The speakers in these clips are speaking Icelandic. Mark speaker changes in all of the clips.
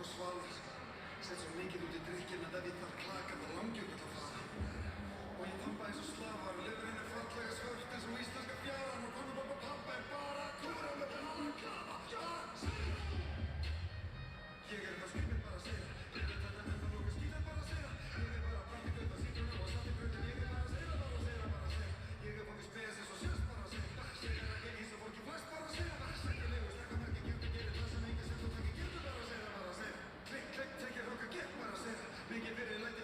Speaker 1: og svalir. Sett svo mikið út í drykkinn að ef ég þarf klaka þá langi út að fara. Og ég þampa eins og slafar og lifur henni fallega svört eins og íslenska fjaran og konur pappa er bara að túra með bennan klafa. Ég er eitthvað skilmið bara að segja. Ég veit þetta með það nokkuð skýrlega bara að segja. Ég er bara að bæta gauta síkrunum og satt í grunum. Ég er bara að segja bara að segja bara að segja. Ég er fókið spes eins og sérst bara að segja. Ég er ekki eins og fólki flest bara að segja. Sækjulegu, stakkamerki, gjúti, gerir það sem enginn sem þú takir gildur bara að segja bara að segja. Klikk, klikk, tekja hróka, gekk bara að segja. Mikið fyrir læti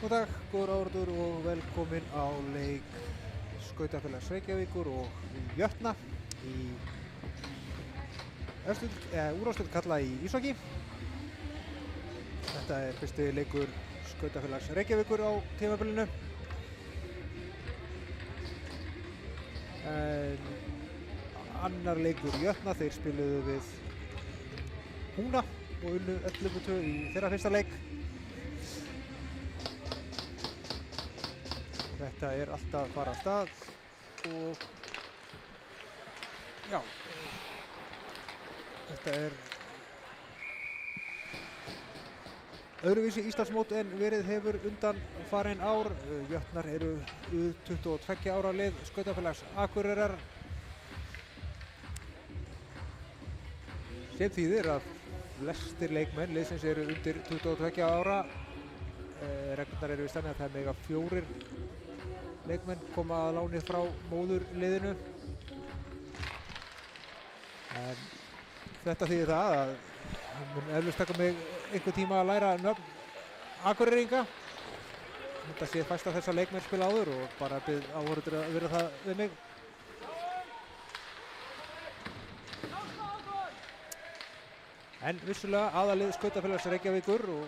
Speaker 2: Góð dag, góður áraður og velkomin á leik Skautafélags Reykjavíkur og Jötna í úrvalsdeild karla í íshokkí. Þetta fyrsti leikur Skautafélags Reykjavíkur á tímabilinu. En annar leikur Jötna, þeir spiluðu við Húna og unnu 11-2 í þeirra fyrsta leik. Þetta alltaf að fara af stað og já, þetta öðruvísi Íslandsmót en verið hefur undan farin ár. Jötnar eru 22 ára lið Skautafélags Akureyrar sem þýðir að flestir leikmenn liðsins eru undir 22 ára. Reglurnar eru í stanni að það mega 4 leikmenn koma að láni frá móðurliðinu. En þetta þýðir það að það mun eflaust taka mig einhver tíma að læra nöfn Akureyringa. Þetta sé fæsta þessa leikmenn spila áður og bara bið áhorfendur að vera það við mig. En vissulega aðalið Skautafélags Reykjavíkur og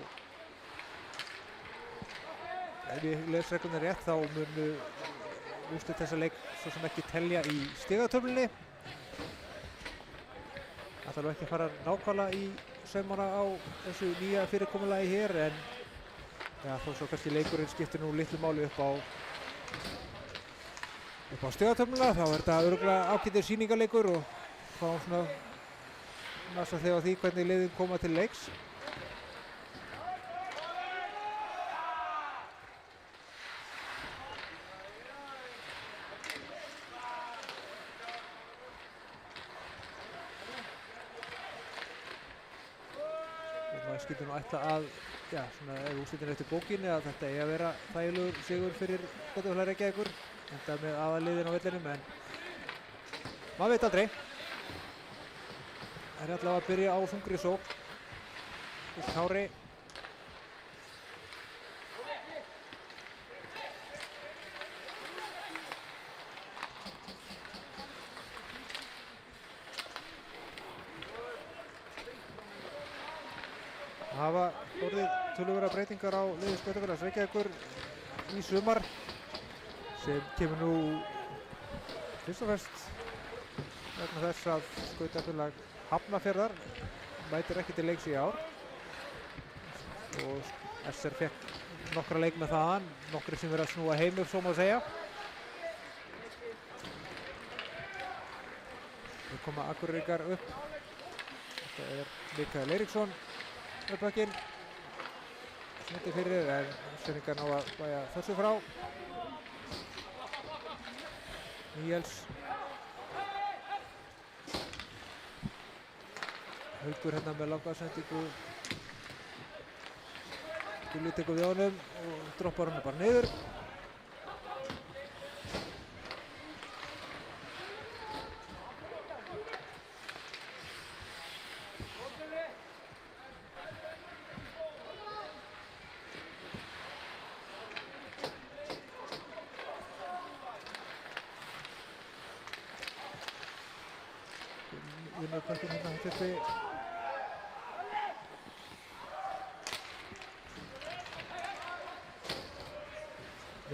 Speaker 2: ef ég les reglurnar rétt þá munu úrslit þessa leik svo sem ekki telja í stigatöflunni. Það þarf ekki að fara nákvæmlega í saumana á þessu nýja fyrirkomulagi hér en ja, þó svo kannski leikurinn skiptir nú litlu máli upp á stigatöfluna þá þetta örugglega ágætur sýningarleikur og fáum svona næsta þegar á því hvernig liðin koma til leiks. Skyldi nú ætla að, já, svona ef úrslitin eftir bókinni að þetta að vera þægilegur sigur fyrir Skautafélag Reykjavíkur enda með aðaliðin á vellinum en maður veit aldrei. Það allavega að byrja á þungri sókn. Kári. Það hafa orðið töluverðar breytingar á liði Skautafélags Reykjavíkur í sumar sem kemur nú fyrst og fremst vegna þess að Skautafélag Hafnarfjarðar mætir ekki til leiks í ár og SR fékk nokkra leikmenn þaðan, nokkri sem verið að snúa heim upp svo má segja. Nú koma Akureyringar upp. Þetta Mikael Eiríksson uppvakinn snetti fyrir en Svenningar ná að væga þessu frá. Níels Haukur hérna með langa sendingu. Gulli tekur við honum og droppar hann bara niður. Vinnarpartin hérna þetta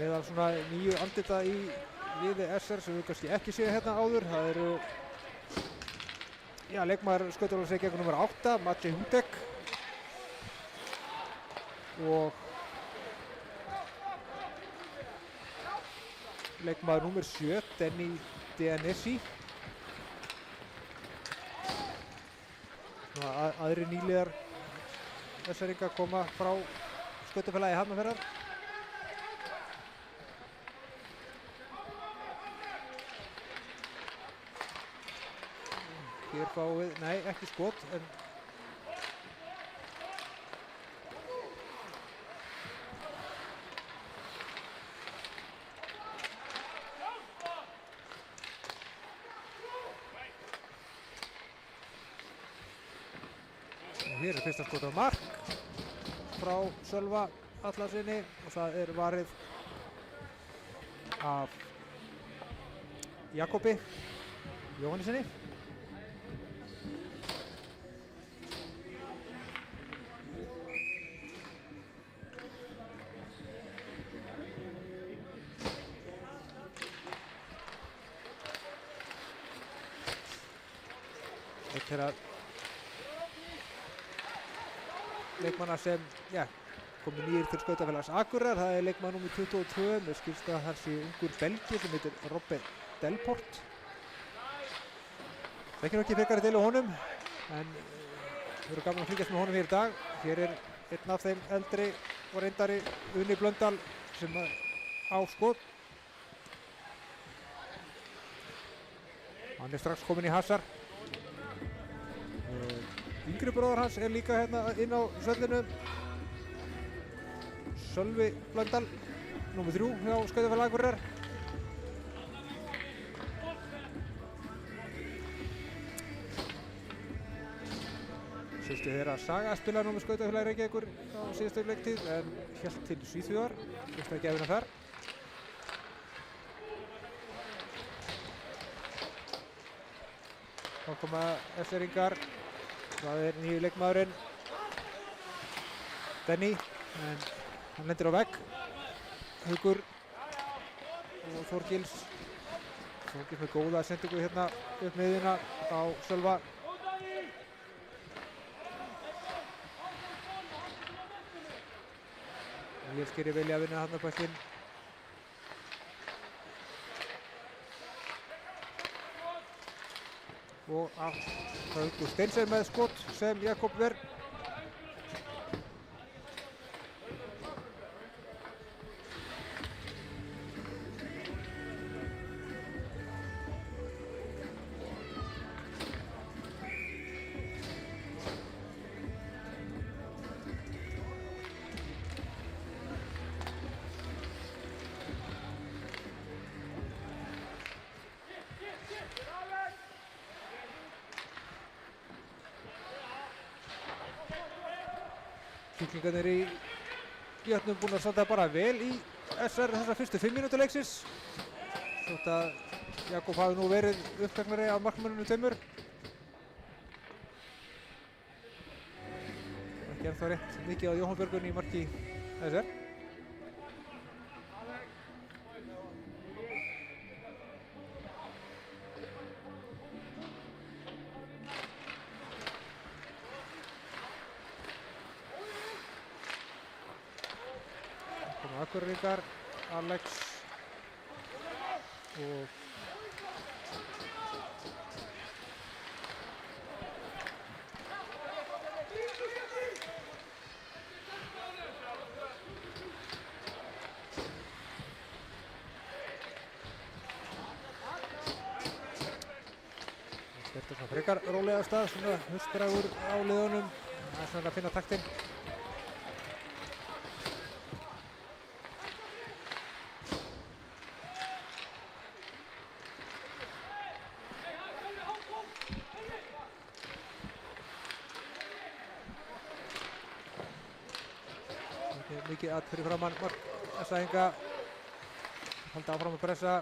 Speaker 2: meðal svona nýju andlita í liði SR sem við kannski ekki séu hérna áður. Það eru já, leikmaður Skautafélags Reykjavíkur nr. 8, Maciej Hudek og leikmaður nr. 7, Denny Denesi. Aðri nýliðar SR-inga koma frá Skautafélagi Hafnarfjarðar. Hér fáum við, nei ekki skot en hér fyrsta skot á mark frá Sölva Atlasinni og það er varið af Jakobi Jóhannesinni. Eitt þeirra leikmanna sem komið nýr til Skautafélags Akureyrar, það er leikmann númer 22, með skilst að hans í ungur belgi sem heitir Robert Delport. Það ekki nokkið frekari til á honum, en við erum gaman að fylgjast með honum hér í dag. Hér er einn af þeim eldri og reyndari, Unni Blöndal, sem á skot. Hann er strax kominn í hasar. Yngri bróðar hans er líka hérna inn á svellinu. Sölvi Blöndal, númer 3 hjá Skautafélagi Akureyrar. Sýstu þeirra Saga spila nú með Skautafélagi Reykjavíkur á síðustu leiktíð en hélt til Svíþjóðar, fyrsta gefina þar. Þá koma F-eringar, það er nýju leikmaðurinn Denny, en hann lendir á vegg. Haukur og Þorgils með góða sendingu hérna upp miðjuna á Sölva. Níels gerir vilja að vinna þarna bættinn. Og Haukur Steinsson með skot sem Jakob Verð. Kjúklingarnir í Jötnum búin að standa bara vel í SR þessar fyrstu 5 mínútur leiksins. Þótt að Jakob hafi nú verið uppteknari af markmönnunum tveimur. Ekki ennþá rétt mikið á Jóhann Björgun í marki SR. Akureyringar, Alex og þetta svona frekar rólega stað, svona hustbragur á liðunum. Það er svona að finna taktinn. Mikið að fyrir framann markasæðinga. Halda áfram að pressa.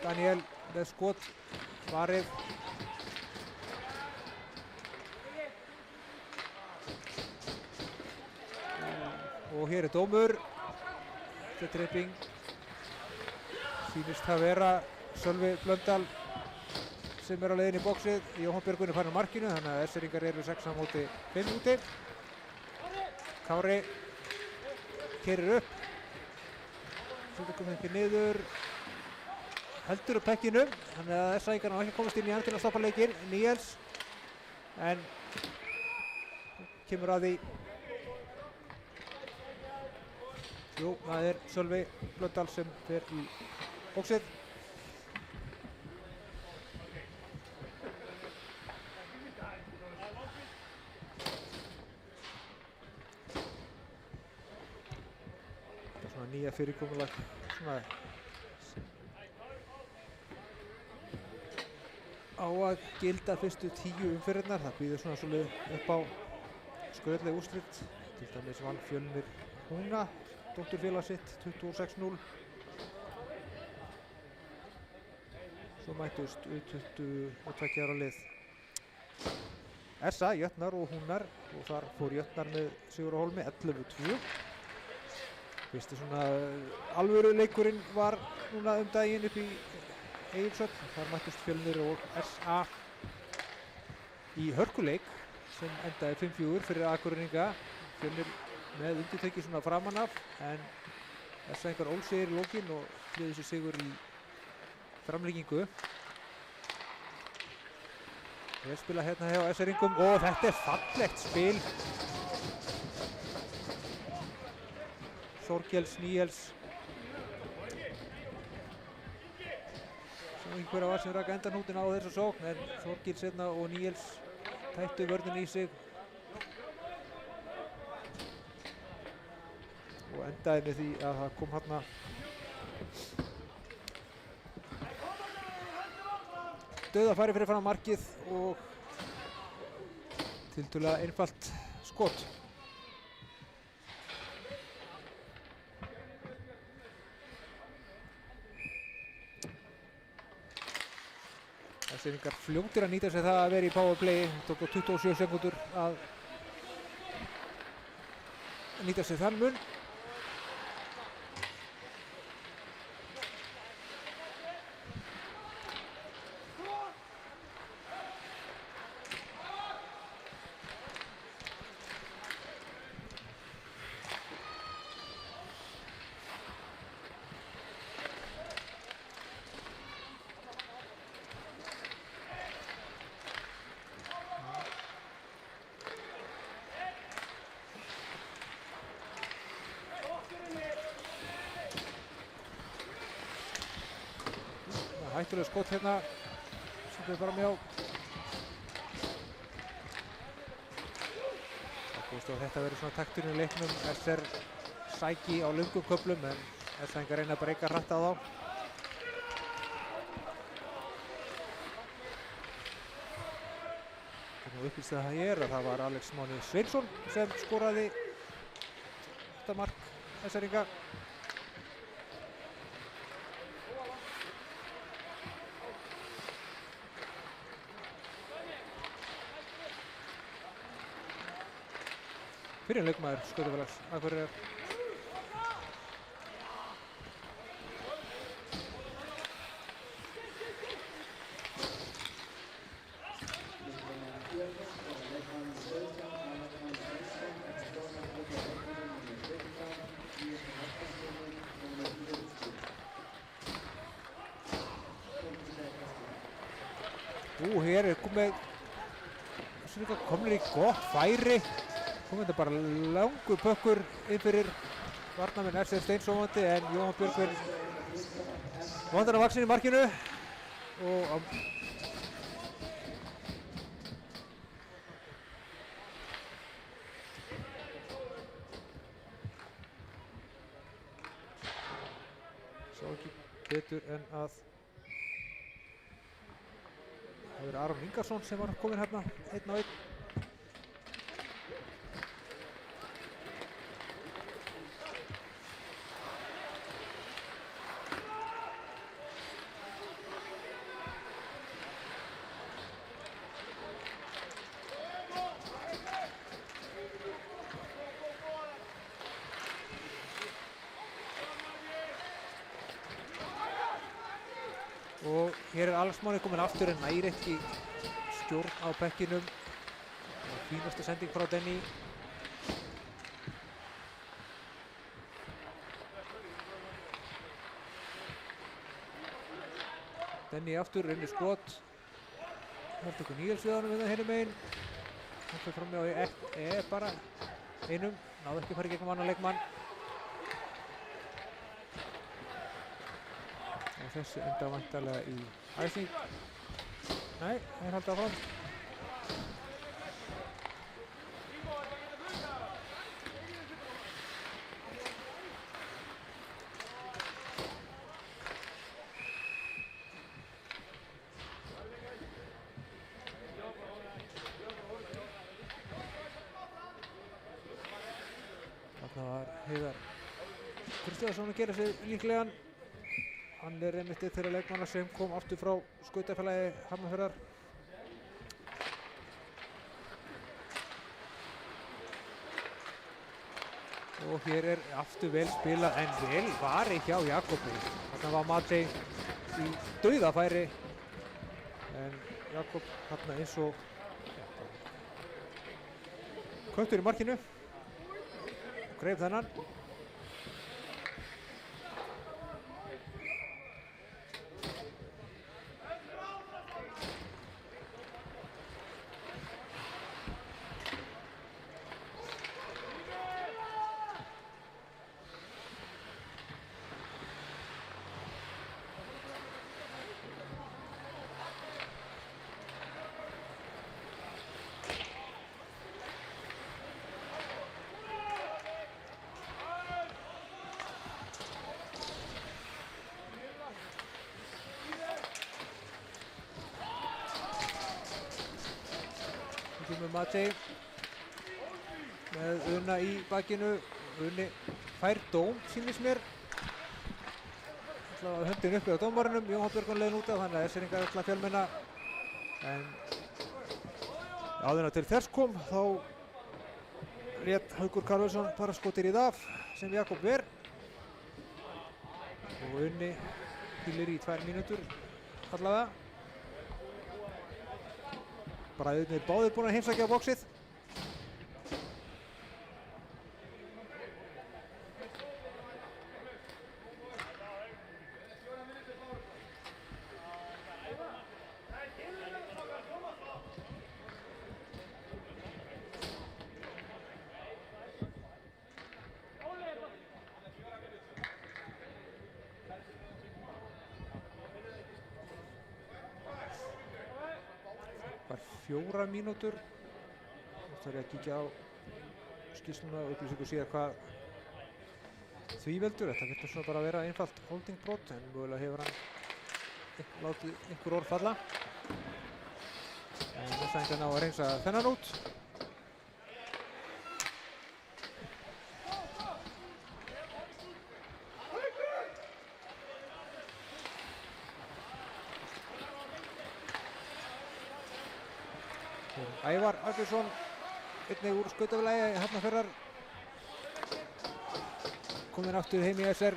Speaker 2: Daniel með skot. Varið. Og hér er dómur. Þetta er tripping. Sýnist að vera Sölvi Blöndal sem er á leiðinni í bóksið. Jóhann Björgun er farin á markinu, þannig að S-eringar eru 6 á móti 5 úti. Kári keyrir upp. Svo komið ekki niður. Heldur upp pekkinu. Þannig að S-eringar ná ekki að komast inn í hann til að stoppa leikinn. Níels. En kemur að því. Jú, það er Sölvi Blöndal sem fer í bóksið. Nýja fyrirkomulag svona á að gilda fyrstu 10 umferðirnar. Það býður svona svolítið upp á skrautleg úrslit. Til dæmis vann Fjölnir Húna, dótturfélag sitt 26-0. Svo mættust U22 ára lið SA, Jötnar og Húnar og þar fór Jötnar með sigur á Hólmi 11-2. Fyrsti svona alvöru leikurinn var núna daginn upp í Egilshöll. Þar mættust Fjölnir og SA í hörkuleik sem endaði 5-4 fyrir Akureyringa. Fjölnir með undirtöki svona framan af en SA einhver ólsegir í lokin og tryggði sér sigur í framlengingu. Ég spila hérna hjá SA-ringum og þetta er fallegt spil. Þorkels, Níels. Svo einhverja var sem rak endanútin á þessu sókn en Þorkels hérna og Níels tættu vörðin í sig. Og endaði með því að það kom hérna dauðafæri fyrir fram markið og tiltölulega einfalt skot. Þesseringar fljótir að nýta sér það að vera í powerplay. Tók á 27 sekúndur að nýta sér þann mun. Hættulega skot hérna sem við fram hjá. Þetta verður svona takturinn í leiknum. SR sæki á löngum köflum en SA-ingar reyna að breyka hratt á þá. Þannig upplýst það hér að það var Alex Máni Sveinsson sem skoraði þetta mark SA-inga. Fyrir leikmaður Skautafélags Akureyrar. Hér er komnir í gott færi. Komið þetta bara langur pökkur inn fyrir varnarmenn RC Steinsófandi en Jóhann Björgvin vandar að vaksin í markinu og sá ekki betur en að það verið Aron Ingarsson sem var kominn hérna 1-1. Og hér er Alex Máni kominn aftur en nær ekki stjórn á bekkinum. Fínasta sending frá Denny. Denny aftur, reynir skot. Hörtökur Níels við honum hérna megin. Hann fyrir fram með bara einum. Náðu ekki að fara í gegnum annan leikmann. Og þessi enda væntanlega í æsing. Nei, þeir halda áfram. Þarna var Heiðar Kristjánsson að gera sig líklegan. Hann er einmitt einn þeirra leikmanna sem kom aftur frá skautafélagi Hafnarfjarðar. Og hér er aftur vel spilað en vel vari hjá Jakobi. Þarna var Matej í dauðafæri en Jakob þarna eins og köttur í markinu og greip þennan. Með Matej með Una í bakinu. Unni fær dóm, sýnist mér. Ætlaði höndin uppi á dómaranum. Jóhann Björgvin leiðin út af, þannig að Eskfirðingar ætla að fjölmenna. En áður en til þess kom þá lét Haukur Karlsson bara skotið af sem Jakob ver. Og Unni hvílir í 2 mínútur allavega. Bræðurnir báðir búin að heimsækja á boxið. Bara 4 mínútur. Þá þarf ég að kíkja á skýrsluna og upplýsingu síðan hvað því veldur. Þetta getur svona bara að vera einfalt holdingbrot en mögulega hefur hann látið einhver orð falla. En þess að einhvern ná að reynsa þennan út. Ævar Argrímsson, einnig úr skautafélagi Hafnarfjarðar, kominn aftur heim í SR.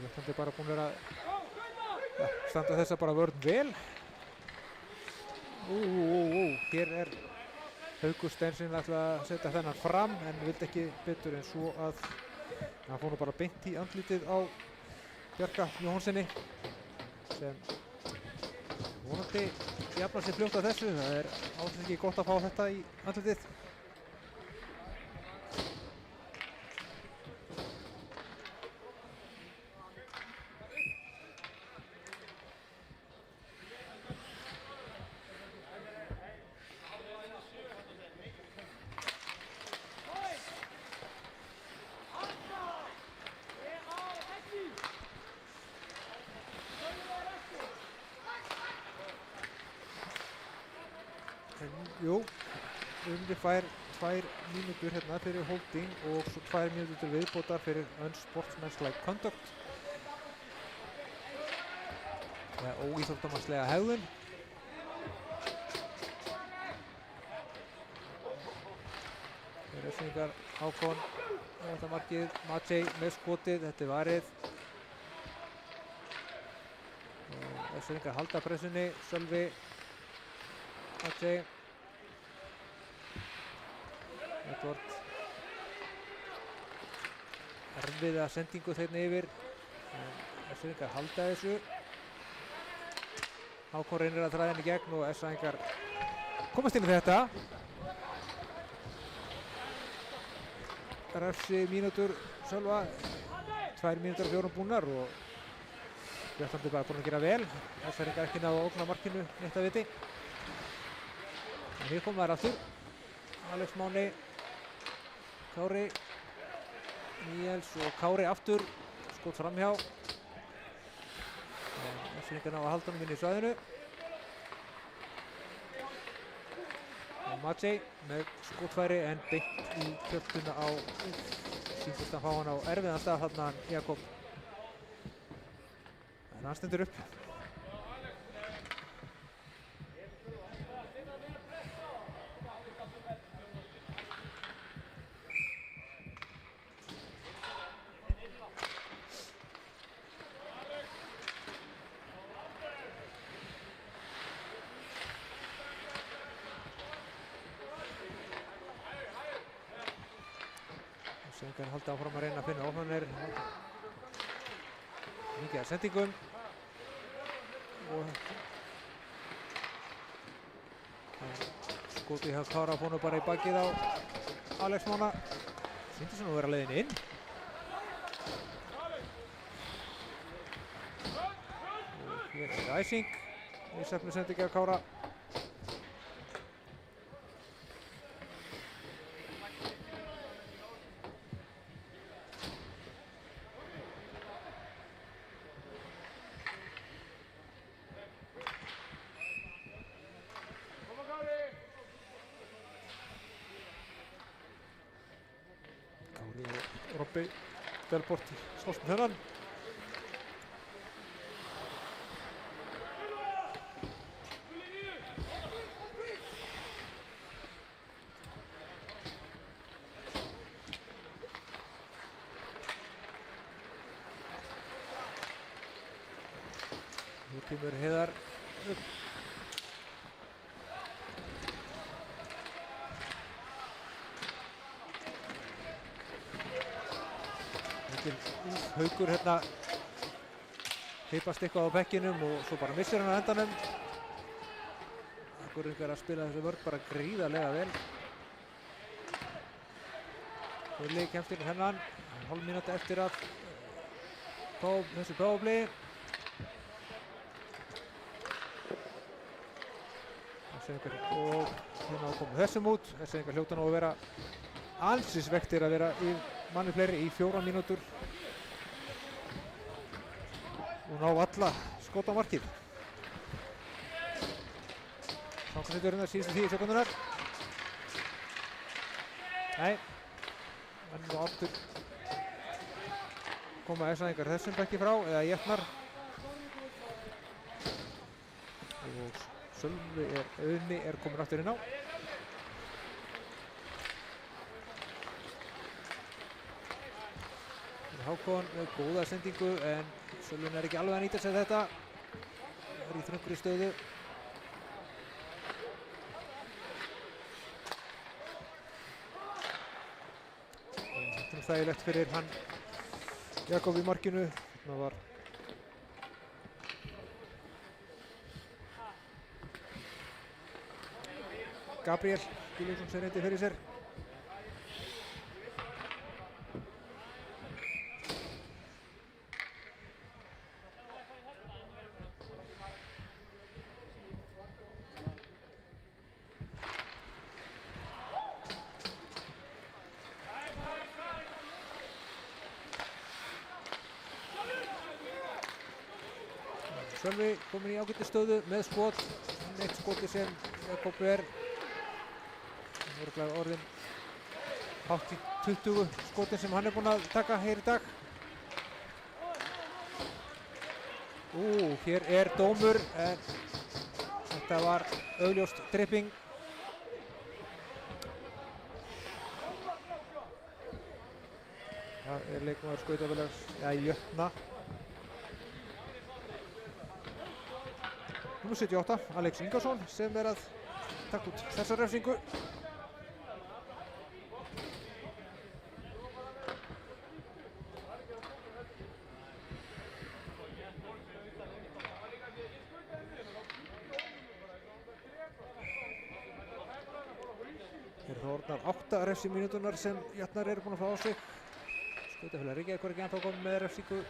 Speaker 2: Jöklandi bara búin að standa þessa bara vörn vel. Hér er Haukur Steinsson að setja þennan fram en vildi ekki betur en svo að hann fór nú bara beint í andlitið á Bjarka Jóhannssoni sem vonandi jafnar sig fljótt að þessu. Það er alls ekki gott að fá þetta í andlitið. Jú, Unni fær 2 mínútur hérna fyrir holding og svo 2 mínútur til viðbótar fyrir unsportsmanlike conduct. Eða óíþróttamannslega hegðun. Þeir Eskfirðingar Hákon þetta markið, Matej með skotið, þetta er varið. Eskfirðingar halda pressunni, Sölvi, Matej. Edvard erfiða sendingu þeirna yfir en Eskfirðingar halda þessu. Hákon reynir að draga henni í gegn og SA-ingar komast inn í þetta. Refsi mínútur Sölva, 2 mínútur og 4 búnar og Bjartandi bara búin að gera vel. SA-ingar ekki náðu að ógna markinu neitt að viti. En hér koma þær aftur. Alex Máni, Kári, Níels og Kári aftur, skot framhjá. Eskfirðingar ná að halda honum inn í svæðinu. Matej með skotfæri en beint í kjölduna á síndist að fá hann á erfiðan stað þarna Jakob. En hann stendur upp. Sengar haldi áfram að reyna að finna opnanir. Mikið af sendingum. Og skotið hjá Kára fór nú bara í bakið á Alex Mána. Sýndi sem að vera leiðin inn. Og hér er æsing. Ísefnu sendingi af Kára. Robby Delport slóst með þennan. Nú kemur Heiðar upp. Haukur hérna hleypast eitthvað á bekkinum og svo bara missir hann á endanum. Akureyringar er að spila þessu vörn bara gríðarlega vel. Hulli kemst inn hennan, hálf mínúta eftir að þessu páfli. Og hérna komum þessum út. Þessi hljóta nú að vera ansisvektir að vera í manni fleiri í 4 mínútur og ná alla skot á markið. Sankarsveiturinn síðustu 10 sekundunar. Nei, en nú aftur koma S-æðingar þessum bekki frá, eða Jötnar. Og Sölvi Auðni er komin aftur inn á. Hákon með góða sendingu en Sölvin er ekki alveg að nýta sér þetta. Það er í þröngri stöðu. Þetta er þægilegt fyrir hann Jakob í markinu. Það var Gabriel Giljónsson sem reyndi fyrir sér. Sölvi komin í ágætisstöðu með skot. Eitt skoti sem Jakob er örugglega orðinn hátt í 20 skotin sem hann er búinn að taka hér í dag. Hér er dómur en þetta var augljóst dripping. Það er leikmaður skautafélags Jötna. Númer 78, Alex Ingarsson sem er að taka út þessa refsingu. Hér er það orðnar 8 refsimínúturnar sem Jötnar eru búin að fá á sig. Skautafélag Reykjavíkur er ekki ennþá komið með refsingu.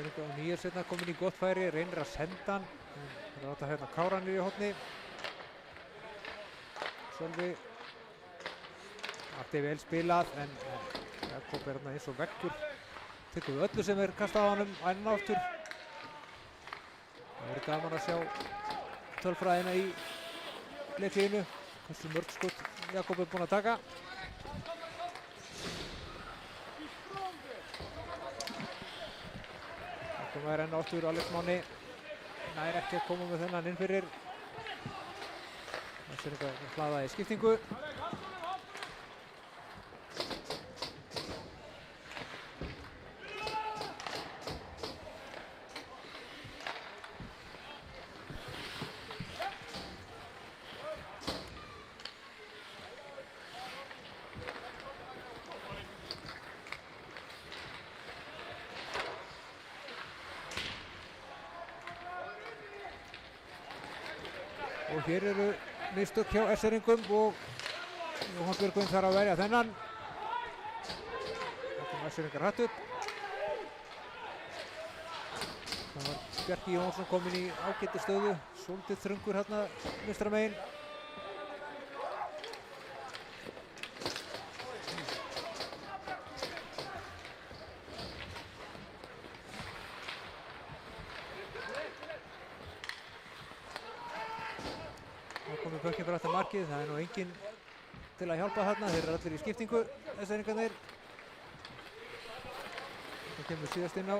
Speaker 2: Seringa og Níels hérna komin í gott færi, reynir að senda hann. Það láta hérna Kára niður í horni. Sölvi. Allt er vel spilað en Jakob er hérna eins og veggur. Tekur við öllu sem kastað á honum enn aftur. Það verður gaman að sjá tölfræðina í leiklínu. Hversu mörg skot Jakob er búinn að taka. Það er enn aftur Alex Máni. Nær ekki að koma með þennan inn fyrir. Það sér eitthvað að hlaða í skiptingu. Og hér eru mistök hjá S-eringum og Jóhann Björgvin þarf að verja þennan. Það kom S-eringar hratt upp. Það var Bjarki Jónsson kominn í ágæti stöðu. Svolítið þröngur hérna vinstra megin. Bökkinn fyrir aftan markið, það er nú enginn til að hjálpa þarna, þeir eru allir í skiptingu, S-eringarnir. Það kemur síðast inn á.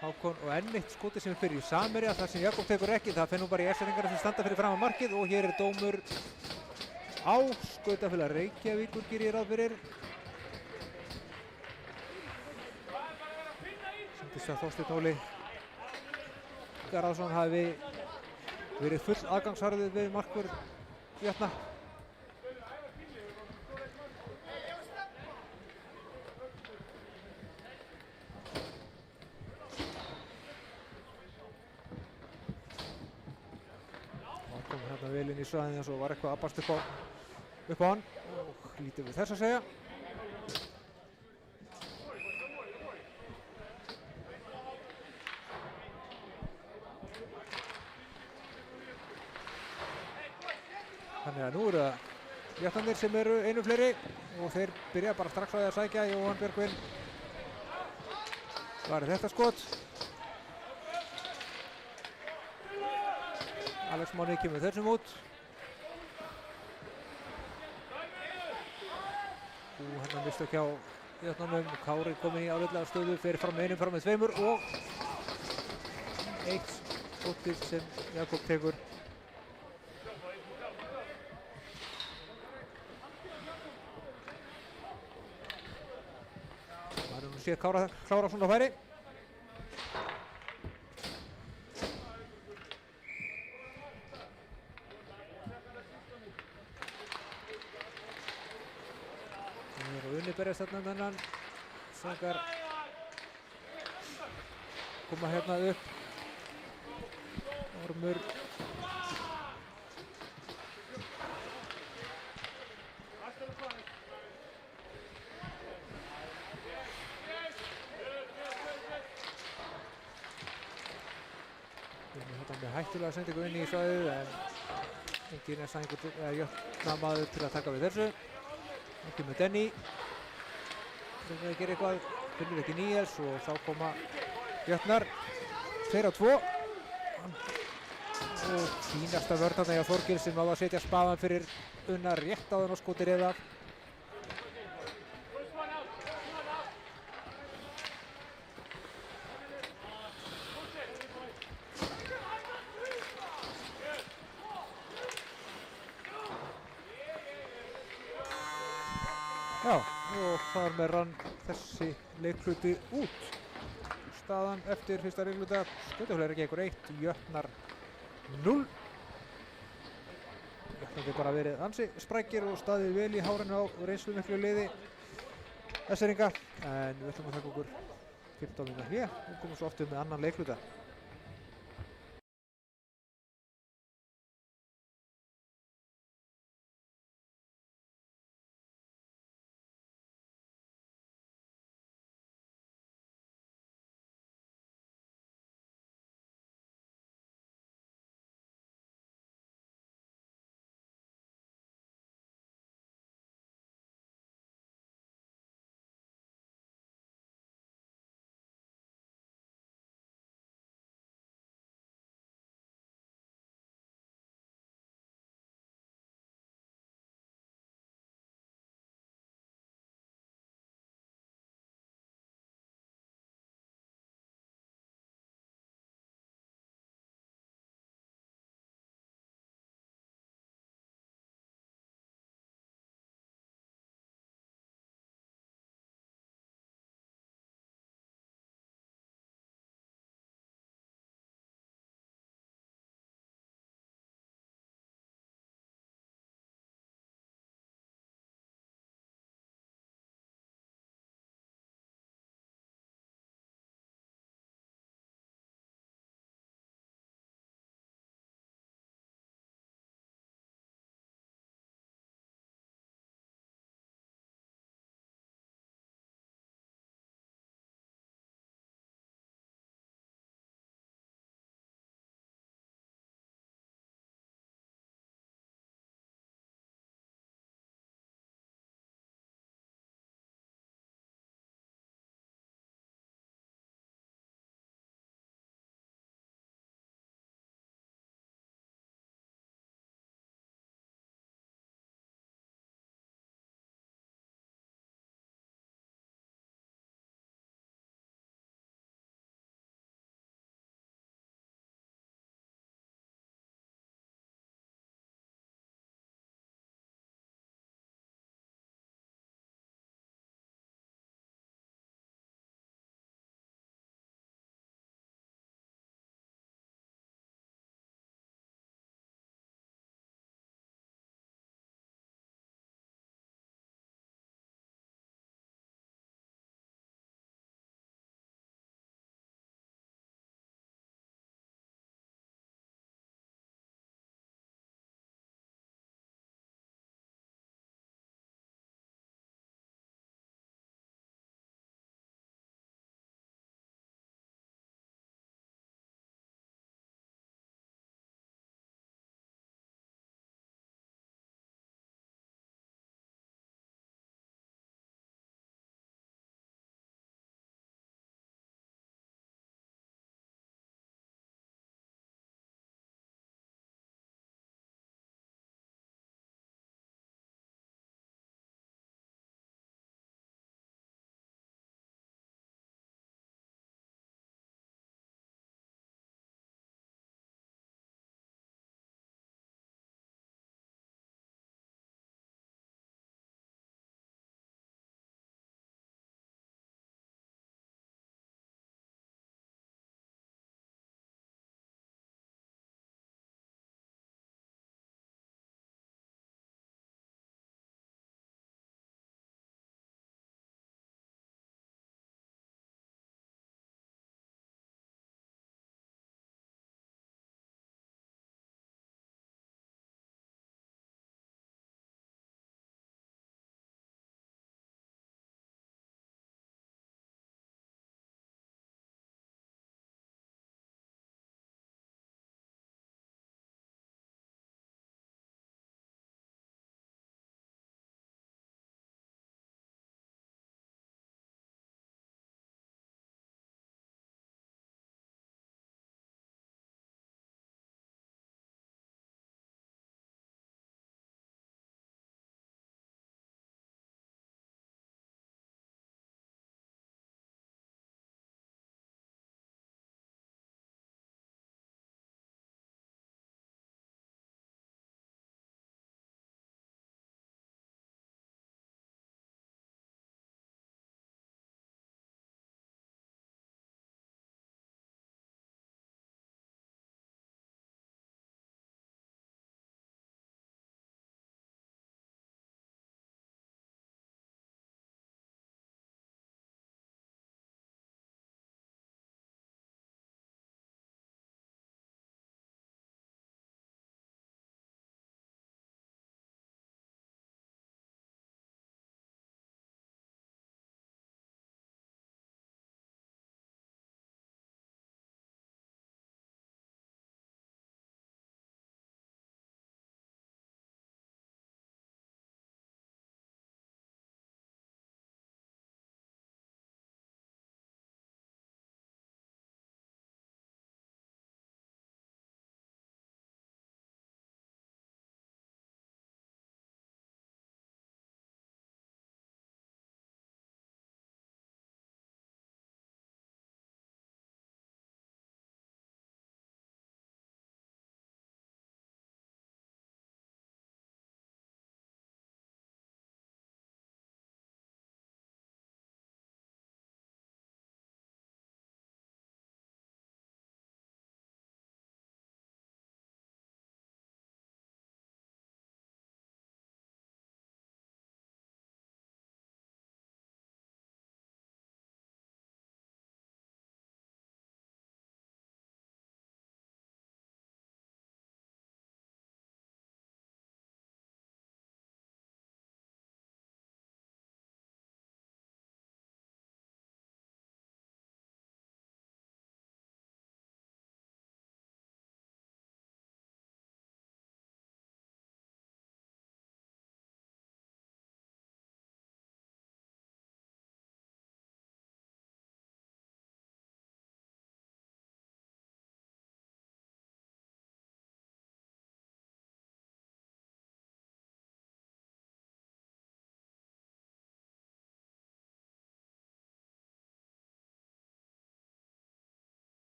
Speaker 2: Hákon og enn eitt skoti sem fyrir í Samherja, þar sem Jakob tekur ekki, það fer nú bara í S-eringarna sem standa fyrir fram á markið og hér er dómur á skautafélag Reykjavíkur gerir ég ráð fyrir. Þess að Þorsteinn Óli Garðarsson hafi verið full aðgangsharður við markvörð Jötna. Það kom hérna vel inn í svæðinu og svo var eitthvað að bast upp á hann og lítið við þess að segja. Þannig að nú eru það Jötnarnir sem eru einu fleiri og þeir byrja bara strax á því að sækja. Jóhann Björgvin var þetta skot. Alex Máni kemur þessum út. Og hérna mistök hjá Jötnarnum. Kári kominn í áliðlega stöðu, fer fram með einum, fram með tveimur og eitt skotið sem Jakob tekur. Sér klára svona færi. Það er á unni berjast þarna þennan. Sangar koma hérna upp. Ormur. Hættulega sendingu inn í svæðið en enginn er sæðingur jötnamaður til að taka við þessu. Það kemur Denny. Reynir að gera eitthvað, finnur ekki Níels og þá koma Jötnar. 2-2. Og fínasta vörn þarna hjá Þorgil sem á að setja spaðan fyrir Unnar rétt áður og skotir eða. Já, og þar með rann þessi leikhluti út. Staðan eftir fyrsta leikluta, Skautafélag Reykjavíkur 1, Jötnar 0. Jötnar bara verið ansi sprækir og staðið vel í hárinu á reynslumiklu liði S-eringa. En við ætlum að taka okkur 15 mínútur hlé og komum svo aftur með annan leikluta.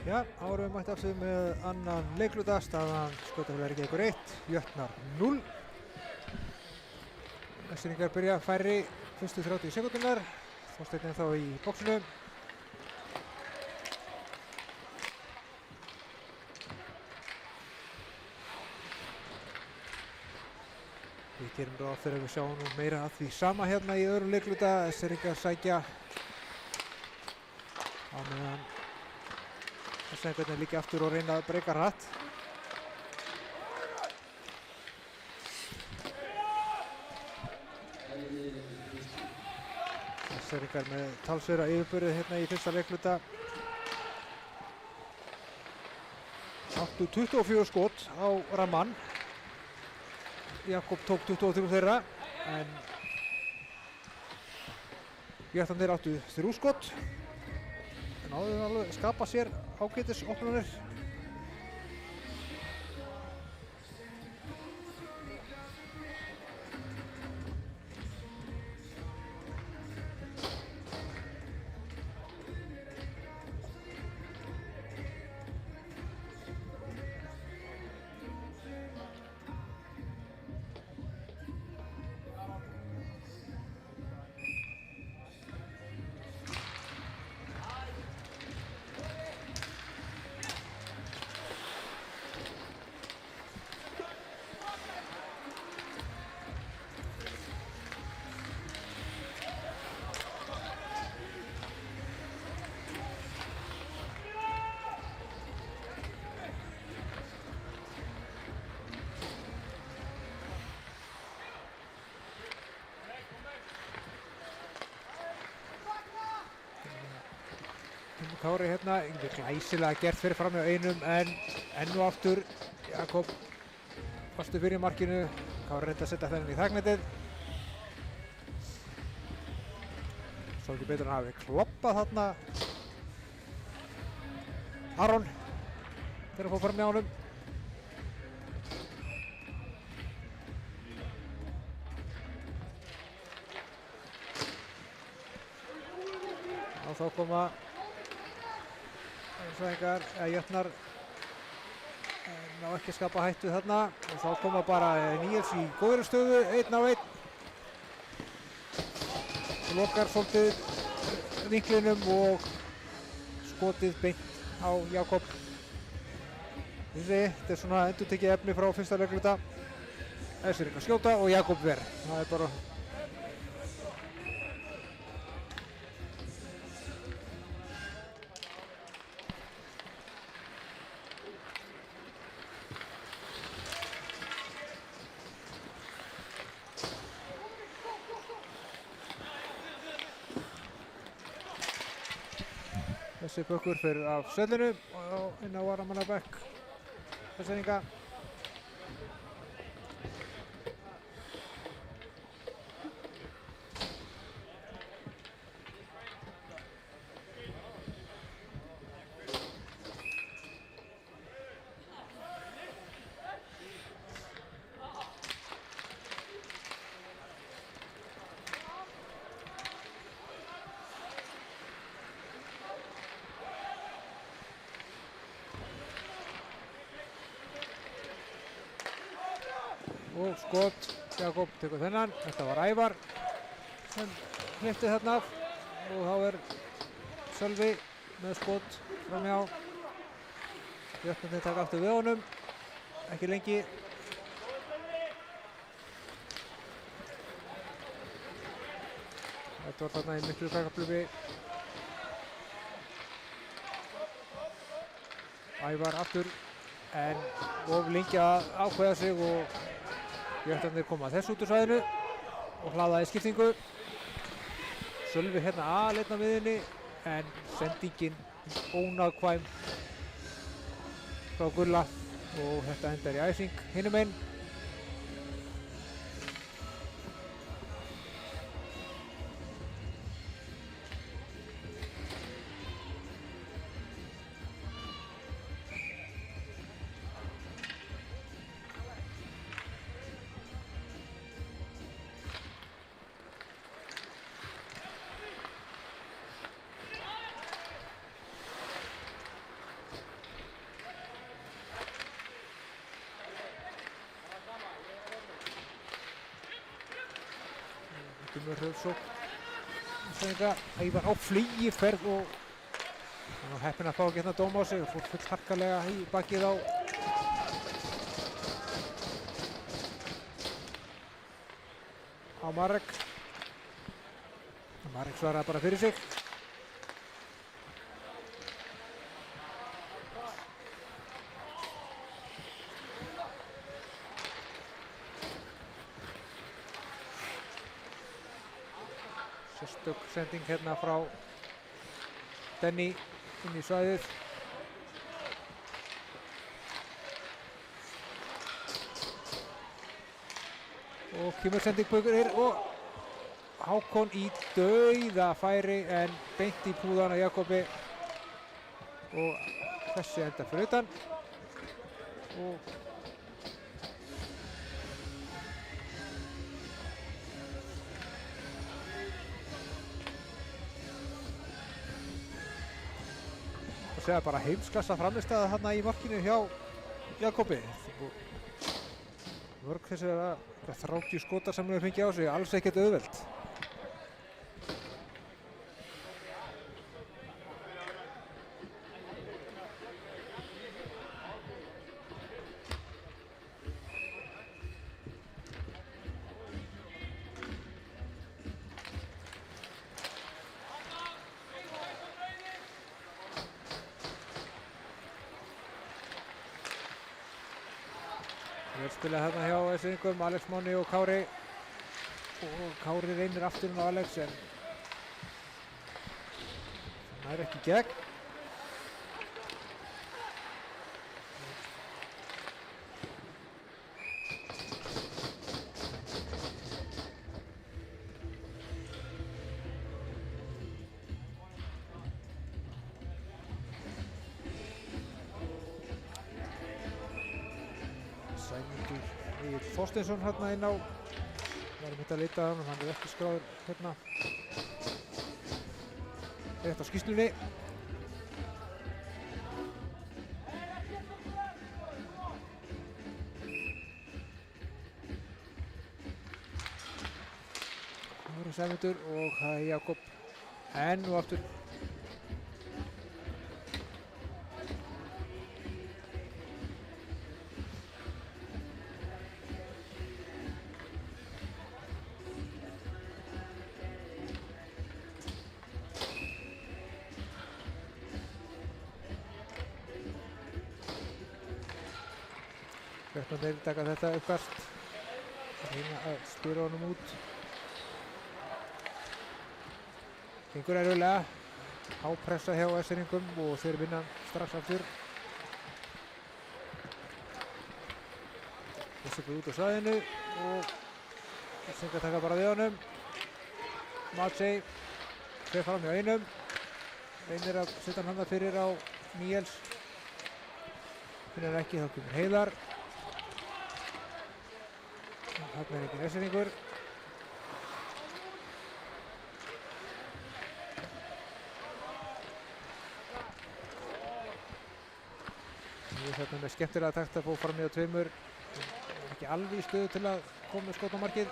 Speaker 2: Já, árum mætti aftur með annan leikluta, staðan Skautafélag Reykjavíkur 1, Jötnar 0. Vestfirðingar byrja færri fyrstu 30 sekúndunar, Þorsteinn þá í boxinu. Við gerum ráð fyrir að við sjáum nú meira að því sama hérna í öðrum leikluta. Vestfirðingar sækja á meðan Vestfirðingarnir líka aftur og reyna að breyka hratt. Vestfirðingar með talsverða yfirburði hérna í fyrsta leikluta. Áttu 24 skot á rammann. Jakob tók 23 þeirra, en Jötnarnir áttu 3 skot. En náðu alveg skapa sér ágætis opnunir. Kári hérna, glæsilega gert fyrir fram hjá einum, en enn og aftur Jakob fastur fyrir markinu. Kári reyndi að setja þennan í þagnetið. Svo ekki betur en hafi kloppað þarna Aron þegar hann fór fram hjá honum. Og þá koma Vestfirðingar, Jötnar ná ekki að skapa hættu þarna, og þá koma bara Níels í góðri stöðu, 1 á 1. Lokar svolítið vinklinum og skotið beint á Jakob. Þetta er svona endurtekið efni frá fyrsta leikluta. Vestfirðingar skjóta og Jakob ver. Það er bara þessi bökkur fyrir af söllinu og inn á varamannabekk Vestfirðinga. Og skot, Jakob tekur þennan, þetta var Ævar sem hleypti þarna af, og þá er Sölvi með skot framhjá. Jötnarnir taka aftur við honum, ekki lengi. Þetta var þarna í miklu kakaflugi. Ævar aftur, en of lengi að ákveða sig, og Jötnarnir koma þess út úr svæðinu og hlaða í skiptingu. Sölvi hérna aleinn á miðjunni, en sendingin ónákvæm frá Gulla, og þetta endar í æsing hinum einn. Gummi Hröldsók Ævar á flýiferð og hann var heppinn að fá að geta dóma á sig og fór full harkalega í bakið á Marek. Marek svaraði bara fyrir sig. Sérstök sending hérna frá Denny inn í svæðið. Og kemur sending baukur og Hákon í dauðafæri en beint í púðan á Jakobi og þessi enda fyrir utan og segja bara heimsklassa framistæða þarna í markinu hjá Jakobi. Mörg þessi 30 skotar sem hann hefur fengið á sig, alls ekkert auðvelt. Vel spilað hérna hjá Esringum, Alex Máni og Kári. Og Kári reynir aftur á Alex en það nær ekki í gegn. Þorsteinsson hérna inn á, varum þetta að leita að hann er ekki skráður hérna rétt á skýrslunni. Það voru Sæmundur og það er Jakob enn og aftur. Þeir taka þetta uppkast, reyna að spila honum út. Gengur erfiðlega, hápressa hjá Esringum og þeir vinna strax aftur. Þessi út á svæðinu og Esringar taka bara við honum. Matsey fer fram hjá einum, reynir að setja hann handa fyrir á Níels. Finnur ekki, þá kemur Heiðar. Þarna er ekki Esringur. Nú er þetta með skemmtilega takt að fá fram í á tveimur. Ekki alveg í stöðu til að koma með skot á markið.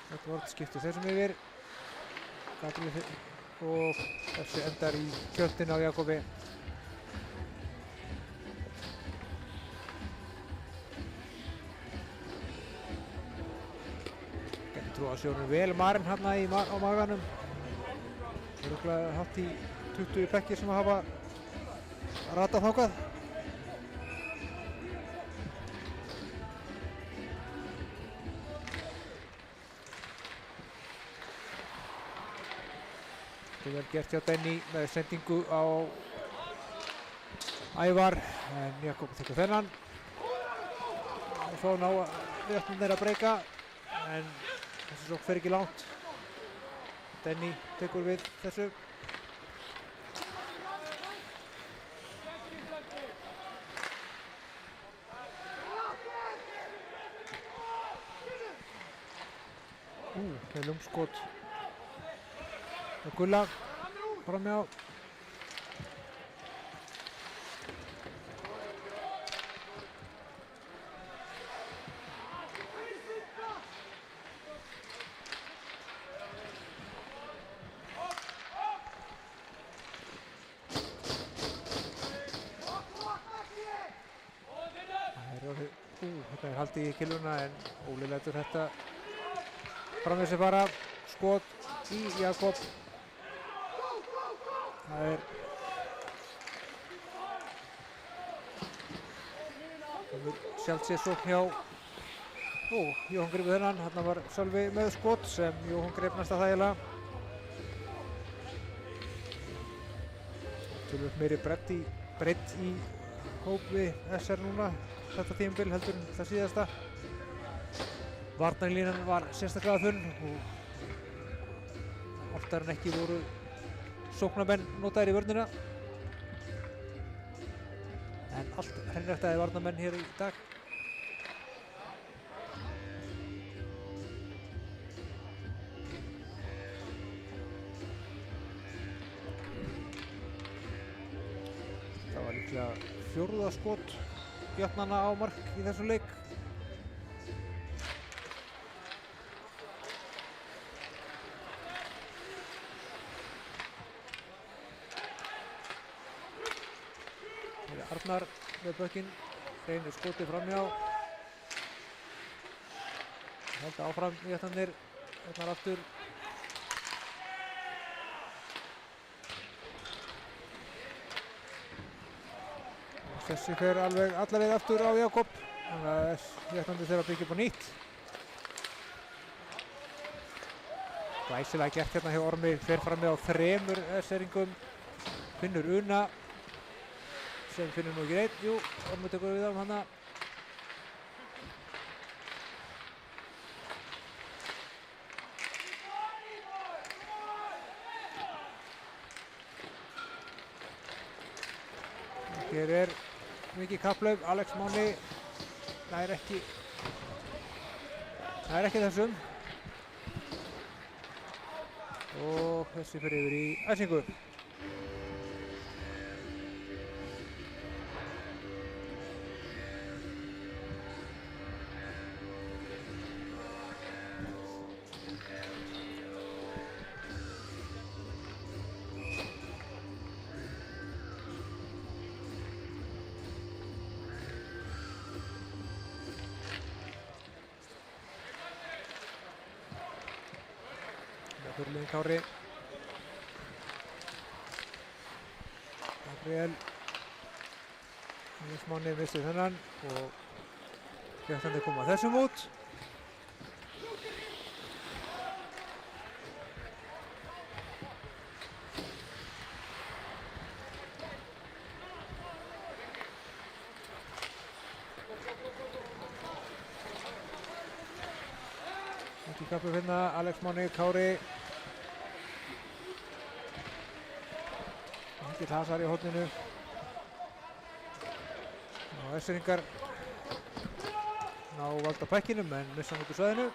Speaker 2: Þetta vort skiptir þessum yfir. Gabriel og þessi endar í kjöldin á Jakobi. Getur trú að sjónum vel Maren hérna á maganum. Það er örugglega hátt í 20 bekkir sem hafa ratað þangað. Vel gert hjá Denny með sendingu á Ævar en Jakob tekur þennan og svo ná réttin þeirra að breyka en þessi sókn fer ekki langt. Denny tekur við þessu. Með lungskot og Gulla framjá. Þetta er haldið í kilvuna en Óli lætur þetta fram þessi fara. Skot í Jakob. Það er sjálft sér sókn hjá Jóhann greipur þennan. Þarna var Sölvi með skot sem Jóhann greip næsta þægilega. Tölvöld meiri breytt í hópi SR núna þetta tímabil heldur en það síðasta. Varnarlínan var sérstaklega þunn og oftar en ekki voru sóknarmenn notaðir í vörnina. En allt hreinræktaði varnarmenn hér í dag. Það var líklega fjórða skot jöfnanna á mark í þessum leik. Arnar með bökkinn, reynir skotið framhjá. Halda áfram jötnarnir, Arnar aftur. Þessi fer alveg alla leið aftur á Jakob. Þannig að jötnarnir þeirra byggja upp á nýtt. Glæsilega gert hérna hjá Ormi, fer framhjá 3 SR-ingum. Finnur Una. Sem finnur nú ekki neitt, jú, Ormi tekur við á hana. Hér er mikið kapphlaup, Alex Máni nær ekki þessum. Og þessi fer yfir í æsingu. Fyrirliðinn Kári. Gabriel. Alex Máni missti þennan og jötnarnir koma þessum út. Ekki kappu finna, Alex Máni, Kári. Mikill hasar í horninu. Og SR-ingar ná valda pækkinum en missa hann út úr svæðinu.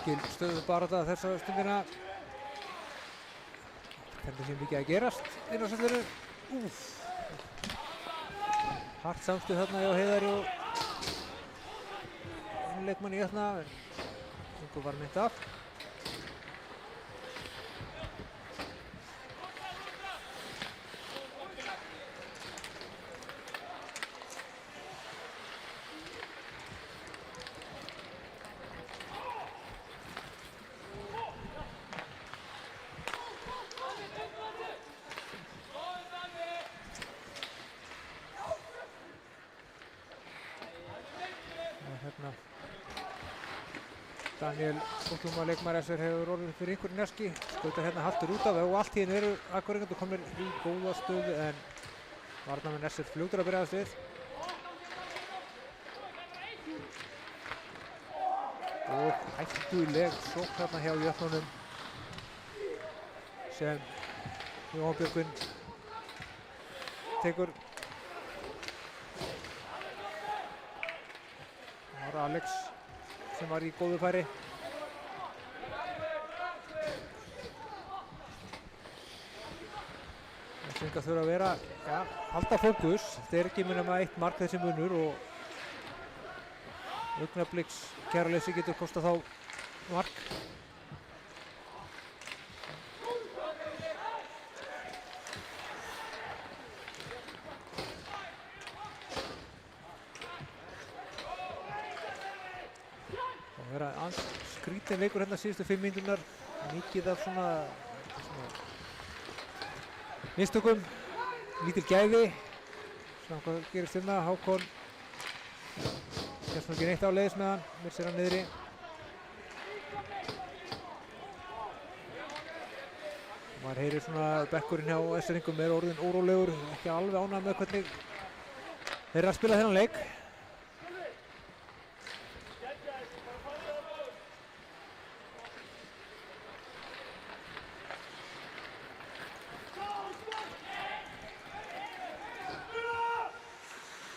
Speaker 2: Mikil stöðubarátta þessa stundina. Hvernig sé mikið að gerast inn á sallinu. Hart samstuð þarna hjá Heiðari og einu leikmanni hérna. Engu var mynd af. Daniel Skókluma, leikmaður SR, hefur orðið fyrir einhverju njaski. Skautar hérna haltur út af og allt í henni eru Akureyringar komnir í góða stöðu en varnarmenn SR fljótur að byrjast við. Og hættuleg sókn hérna hjá jötnunum sem Jóhann Björgvin tekur. Það var Alex sem var í góðu færi. Þessum þurfa að vera, ja, halda fókus. Þetta er ekki nema eitt mark þessi munur og augnabliks kæruleysi getur kostað þá mark. Það vera skrítin leikur hérna síðustu 5 mínúturnar. Mikið af svona mistökum, lítil gæði. Svona hvað gerist hérna, Hákon kemst nú ekki neitt á leiðis með hann, missir hann niðri. Maður heyrir svona bekkurinn hjá S-ringum er orðinn órólegur, ekki alveg ánægður með hvernig þeir eru að spila þennan leik.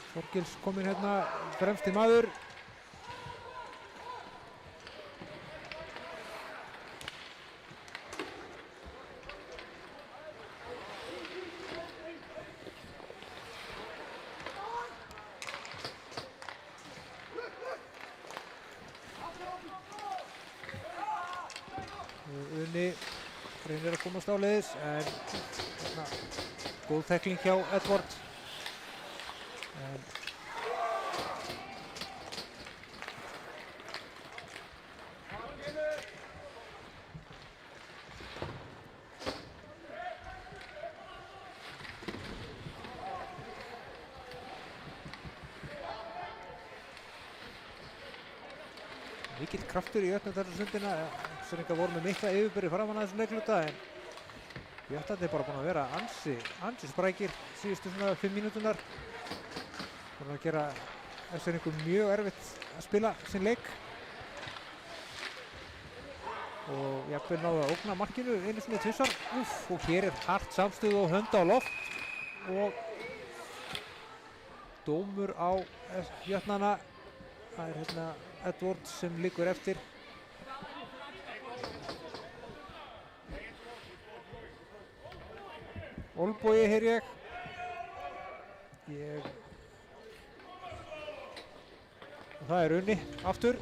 Speaker 2: Þorkils kominn hérna, fremsti maður. Unni reynir að komast áleiðis en hérna, góð tækling hjá Edvard. Mikill kraftur í Jötnadalssundina. S-ringar voru með mikla yfirbyrði framan að þessum leikluta en Jötnarnir er bara búin að vera ansi sprækir síðustu svona 5 mínúturnar. Búin að gera S-ringum mjög erfitt að spila sinn leik. Og jafnvel náðu að ógna markinu einu sinni tvisvar. Og hér er hart samstuð og hönd á loft. Og dómur á Jötnana. Það er hérna Edvard sem liggur eftir. Olbogi heyr ég. Og það er Unni aftur.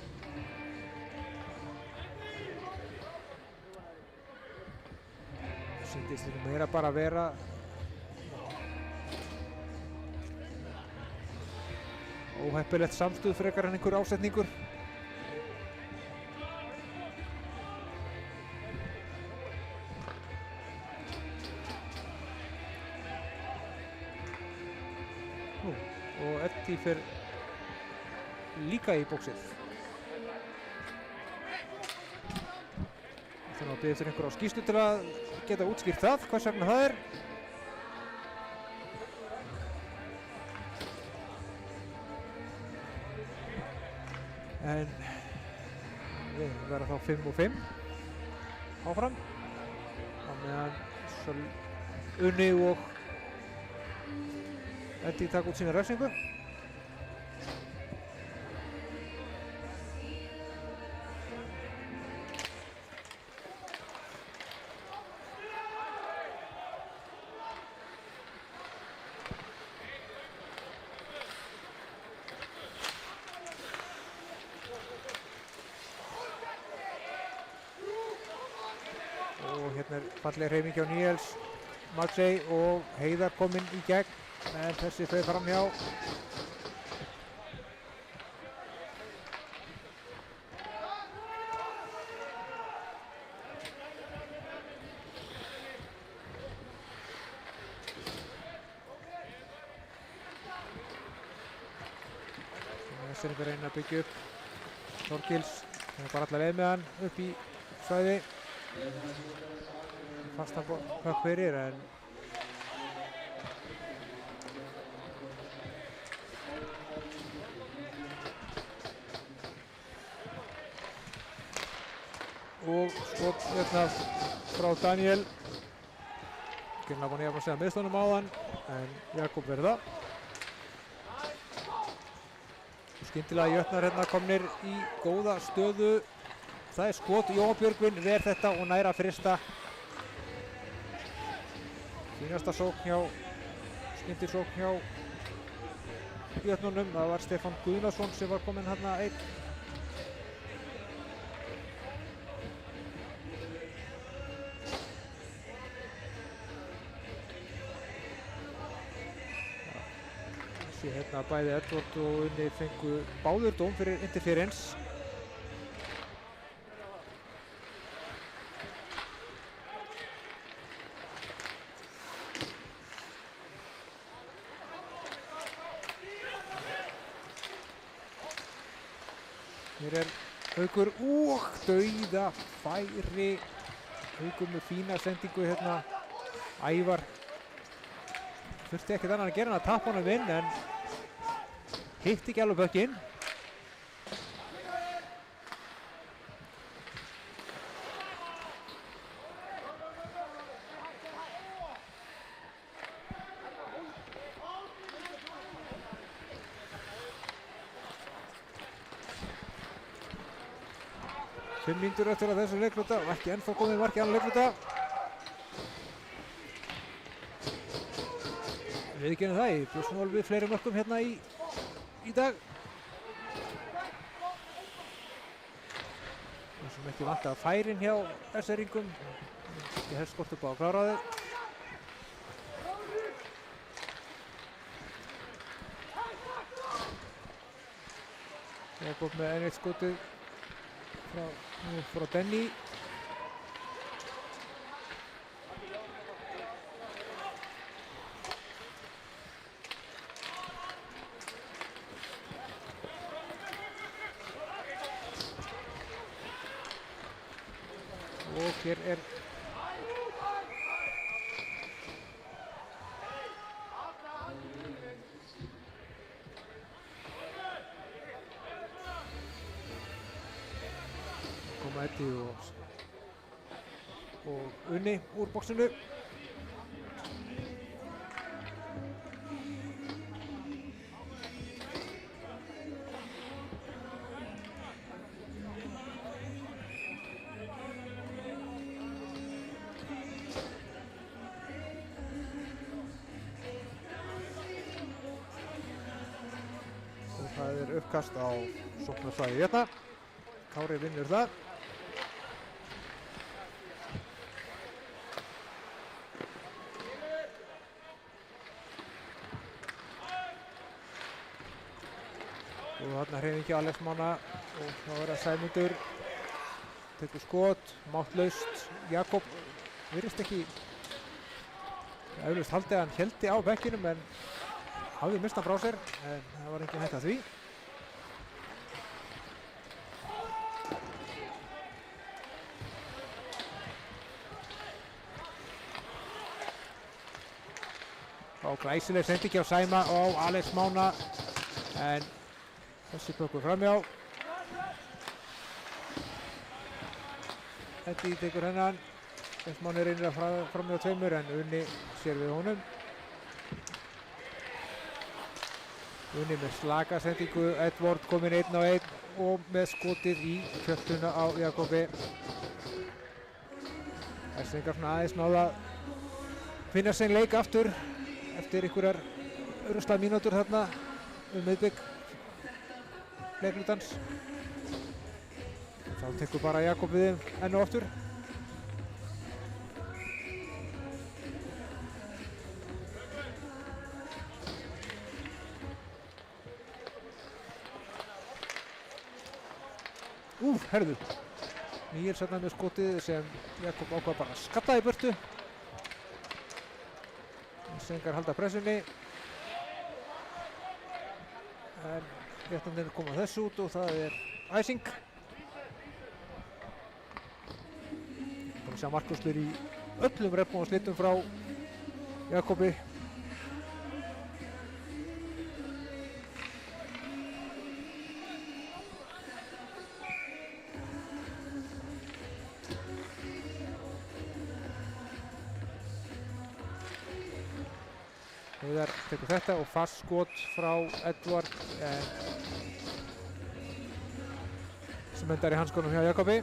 Speaker 2: Sýndist þetta meira bara að vera óheppilegt samstuð frekar en einhver ásetningur. Og Eddie fer líka í bóksið. Þannig að biðja eftir einhver á skýrslu til að geta útskýrt það, hvers vegna það er. En við verðum þá 5 og 5 áfram. Á meðan Unni og Eddie taka út sína refsingu. Og hérna er falleg hreyfing hjá Níels Matsey og Heiðar kominn í gegn. En þessi fer fram hjá. S-ringar reyna að byggja upp Þorkils. Það er bara alla leið með hann upp í svæði. Fastan bak fyrir en og skot hérna frá Daniel Skynlega var nýjafn að segja meðslunum áðan, en Jakob verður það. Skyndilega Jötnar hérna komnir í góða stöðu. Það er skot, Jóhann Björgvin ver þetta og næra fyrsta. Fínasta sókn hjá, skyndisókn hjá Jötnunum. Það var Stefán Guðnason sem var kominn hérna einn. Þessi hérna bæði Edvard og Unni fengu báður dóm fyrir interference. Hér er Haukur og dauða færi. Haukur með fína sendingu hérna. Ævar þurfti ekkert annan að gera en að tappa honum inn, en hitti ekki alveg bökkinn. 5 mínútur eftir að þessu leikluta og ekki ennþá komið markið annan leikluta. Við ekki það, ég bjóst nú alveg við fleiri mörkum hérna í dag. Það sem ekki vant að færin hjá SR-ingum. Ég hef skort upp á að klára þau. Jakob með enn eitt skotið frá Denny. Og hér er Eddi og Unni úr boxinu. Og það er uppkast á sóknarsvæði hérna. Kári vinnur það. Og þarna hreyfingi Alex Mána og þá er það Sæmundur, tekur skot, máttlaust. Jakob virðist ekki, eflaust haldið að hann héldi á bekkinum en hafði mist hann frá sér, en það var engin hægt að því. Og glæsileg sendingi á Sæma og Alex Mána, en þessi bökkur framjá. Eddi tekur hennan. Alex Máni reynir að framjá tveimur en Unni sér við honum. Unni með slaka sendingu, Edvard kominn 1 á 1 og með skotið í kjöftuna á Jakobi. Essingar svona aðeins náða að finna sinn leik aftur eftir einhverjar rusla mínútur þarna miðbygg leiklutans. Þá tekur bara Jakob við enn og aftur. Herðu. Níels hérna með skotið sem Jakob ákvað bara að skalla í burtu. Sengar halda pressunni. En réttandinn koma þessu út og það er æsing. Bara að sjá markvörslur í öllum regnbogans litum frá Jakobi. Heiðar tekur þetta og fast skot frá Edvard sem endar í hanskunum hjá Jakobi.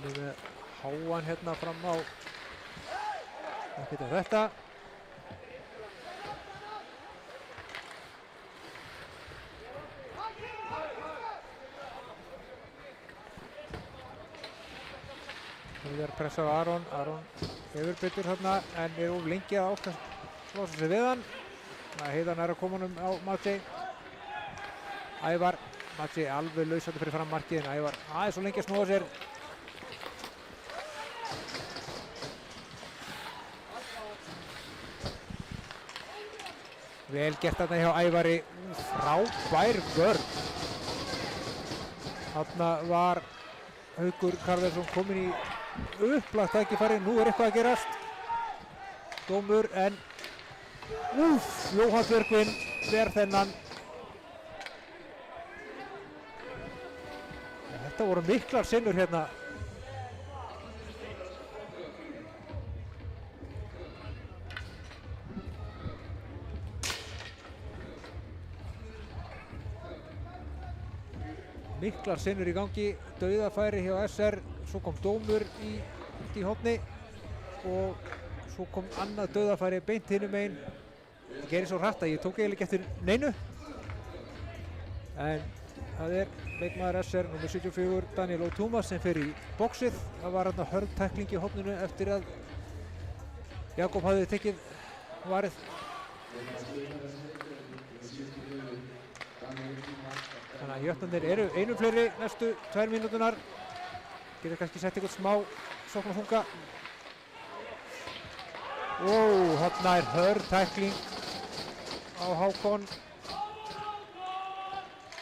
Speaker 2: Við með háan hérna fram á þetta. Heiðar pressa á Aron hefur betur þarna en of lengi að átt að slósa sig við hann. Heiðar nær að koma honum á Maggi. Ævar, Maggi alveg lausandi fyrir fram markið en Ævar aðeins svo lengi að snúa sér. Vel gert þarna hjá Ævari, frábær vörn. Þarna var Haukur Karlsson kominn í upplagt tækifæri, nú eitthvað að gerast. Dómur en Jóhann Björgvin ver þennan. Þetta voru miklar sinnur hérna. Miklar sinnur í gangi, dauðafæri hjá SR, svo kom dómur í horni og svo kom annað dauðafæri beint hinum megin. Það gerir svo hratt að ég tók eiginlega ekki eftir neinu. En það leikmaður SR nr. 74, Daniel O'Tuma sem fer í boxið. Það var hérna hörð tækling í horninu eftir að Jakob hafði tekið varið. Þannig að jötnarnir eru einum fleiri næstu 2 mínútunar. Getur kannski sett eitthvað smá sóknarþunga. Þarna hörð tækling á Hákon.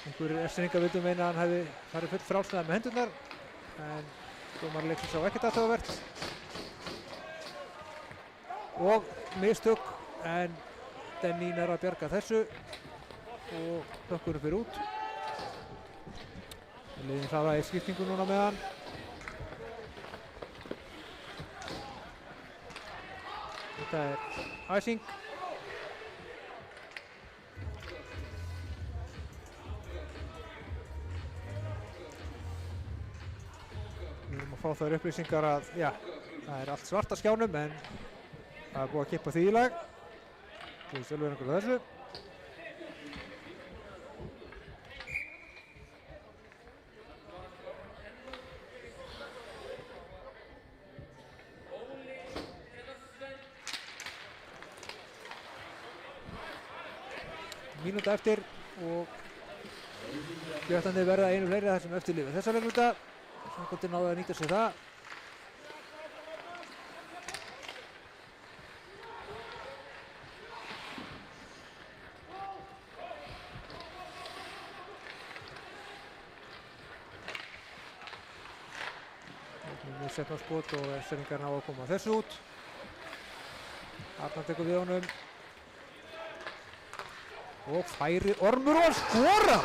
Speaker 2: Einhverjir SR-ingar vildu meina að hann hefði farið full frálsnaðar með hendurnar. En dómari leiksins sá ekkert athugavert. Og mistök en Dennín að bjarga þessu. Og bökkurinn fyrir út. Liðin hraða í skiptingu núna með hann. Þetta æsing. Við erum að fá þær upplýsingar að það allt svart á skjánum en það búið að kippa því í lag. Við sjálfur einhverju þessu. Mínúta eftir og jötnarnir verða einu fleiri þar sem eftir lifir þessa leikluta. Samkvæmdi náðu að nýta sér það. Nú setna skot og SR-ingar ná að koma þessu út. Arnar tekur við honum. Og færi Ormur og skorar!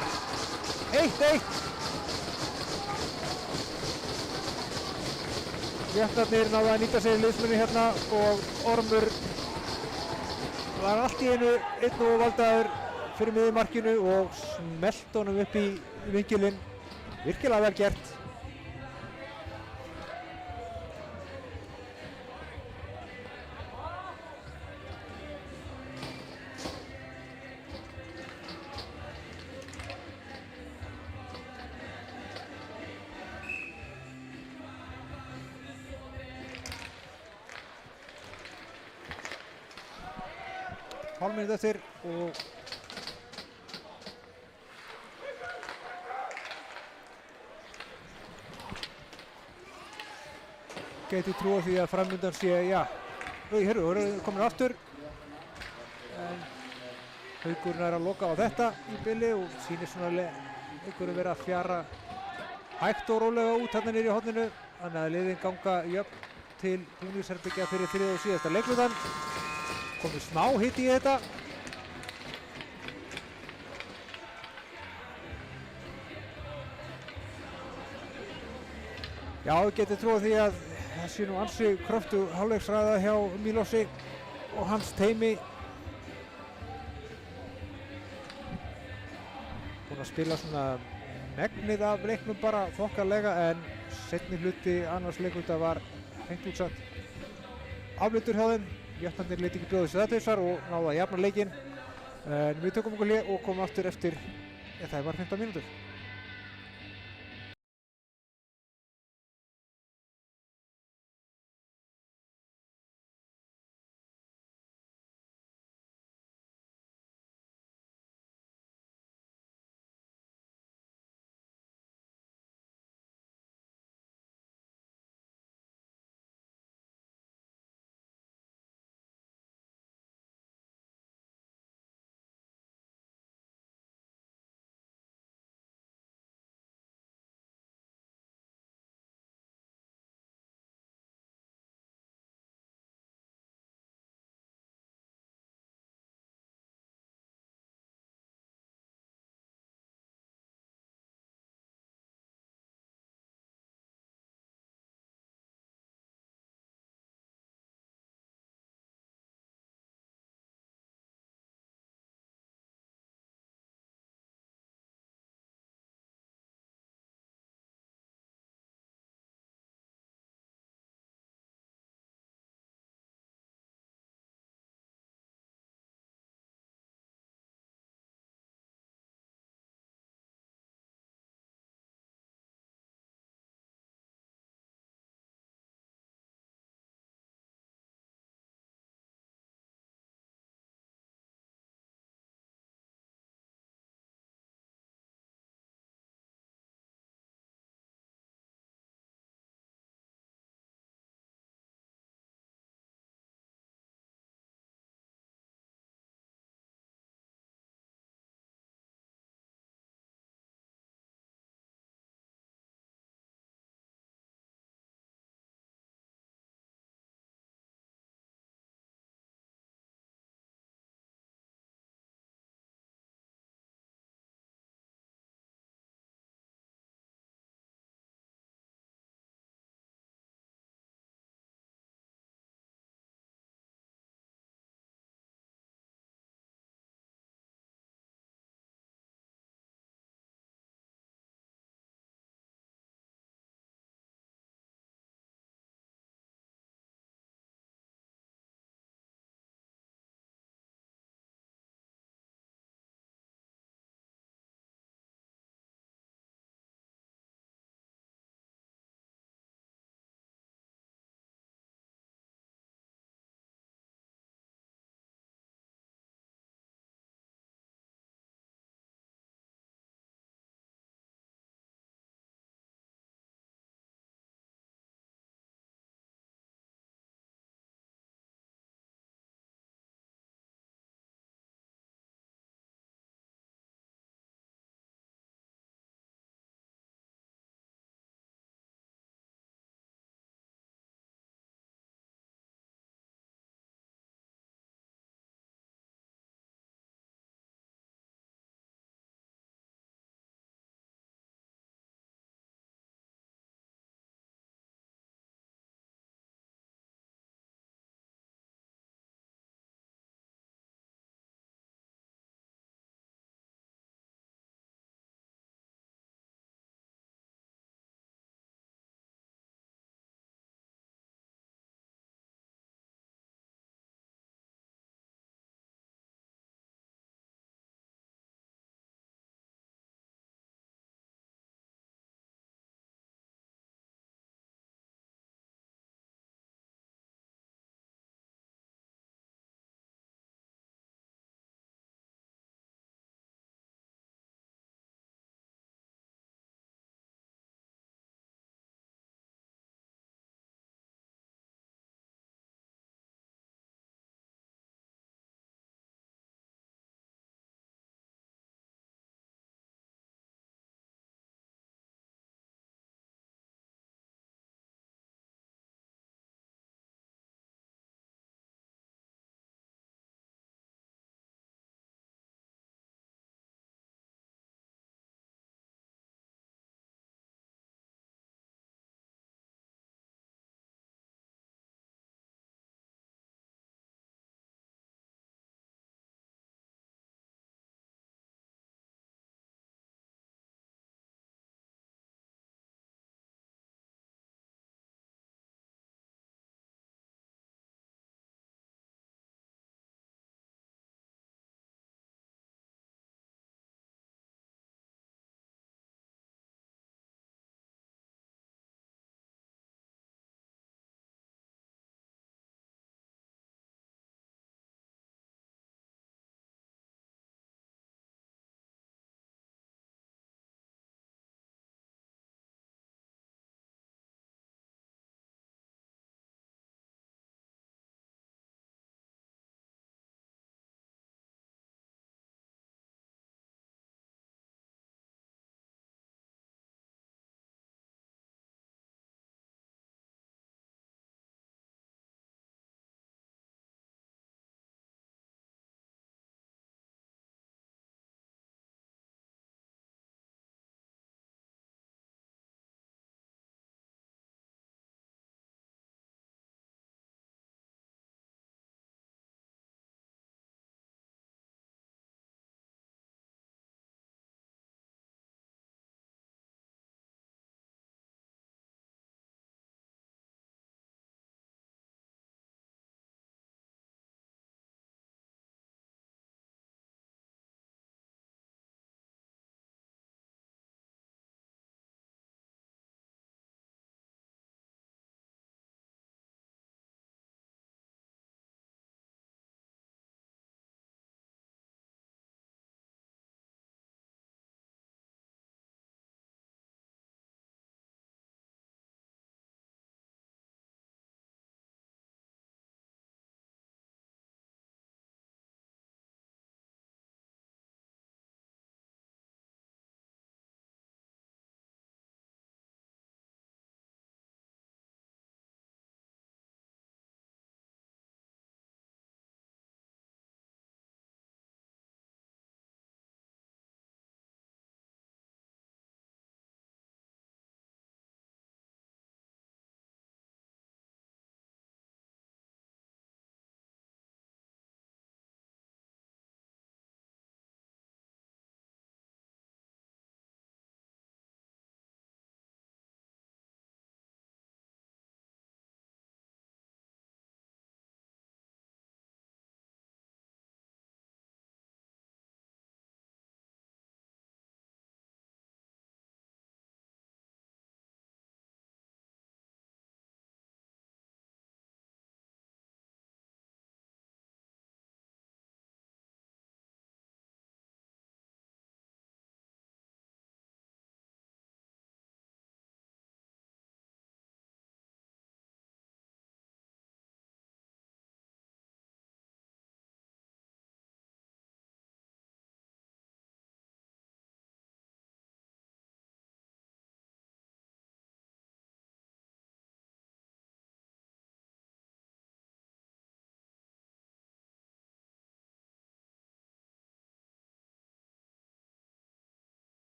Speaker 2: 1-1. Jötnarnir náðu að nýta sér liðsmunni hérna og Ormur var allt í einu einn og valdaður fyrir miðjumarkinu og smelt honum upp í vinkilinn. Virkilega vel gert. Hálfmínútu eftir og geti trúið því að framundan sé, heyrðu, við erum komin aftur en Haukurinn er að loka á þetta í bili og sýnir svona einhverju verið að fjara hægt og rólega út hérna niður í horninu þannig að liðin ganga jöfn til búningsherbyggja fyrir þriðja og síðasta leiklutan. Komið smá hitt í þetta. Já, ég geti trúið því að það sé nú ansi kröftu hálfleiksræða hjá Mílosi og hans teymi. Búinn að spila svona megnið af leiknum bara þokkalega en seinni hluti annars leikluta var hreint út sagt afleitur hjá þeim. Jötnarnir lét ekki bjóða sig það tvisvar og náðu að jafna leikinn. En við tökum okkur hlé og komum aftur eftir, það var 15 mínútur.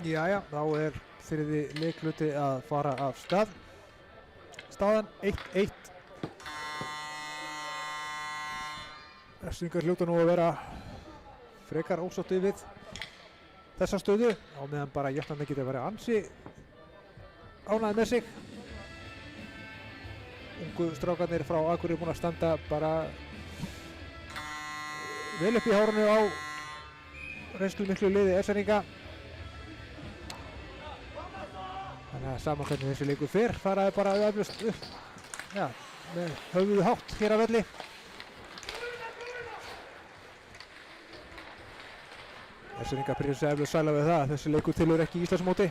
Speaker 2: Jæja, þá er þriði leikluti að fara af stað. Staðan 1-1. Refsingar hljóta nú að vera frekar ósáttu við þessa stöðu, á meðan bara Jötnarnir geta verið ansi ánægðir með sig. Ungu strákarnir frá Akureyri búin að standa bara vel upp í hárinu á reynslumiklu liði Esfirðinga. Þannig að saman hvernig þessi leikur fer, faraði bara eflaust upp, já, með höfuðu hátt hér að velli. Esfirðingar byrjar sig eflaust sæla við það að þessi leikur tilheyrir ekki í Íslandsmóti.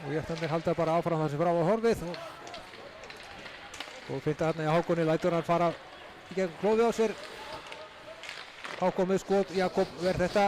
Speaker 2: Og Jötnarnir halda bara áfram það sem frá var horfið og finna þarna í Hákoni, lætur hann fara í gegn klófið á sér. Hákon með skot, Jakob verð þetta.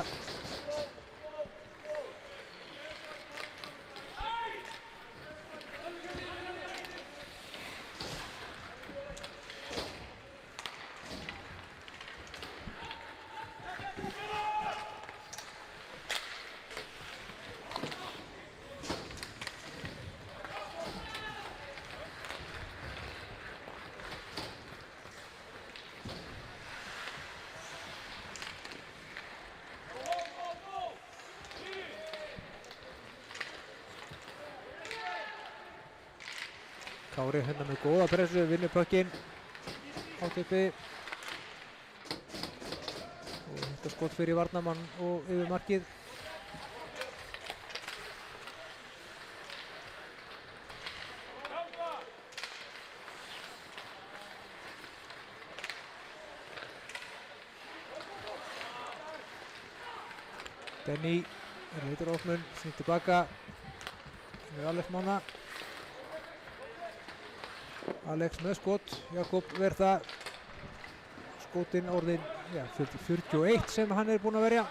Speaker 2: Kári hérna með góða pressu, vinnur pökkinn á tippi og þetta skot fyrir varnarmann og yfir markið. Denny heitir Ósmund, snýtt tilbaka með Alex Mána. Alex með skot, Jakob verð það. Skotin orðin, já, 41 sem hann er búinn að verja.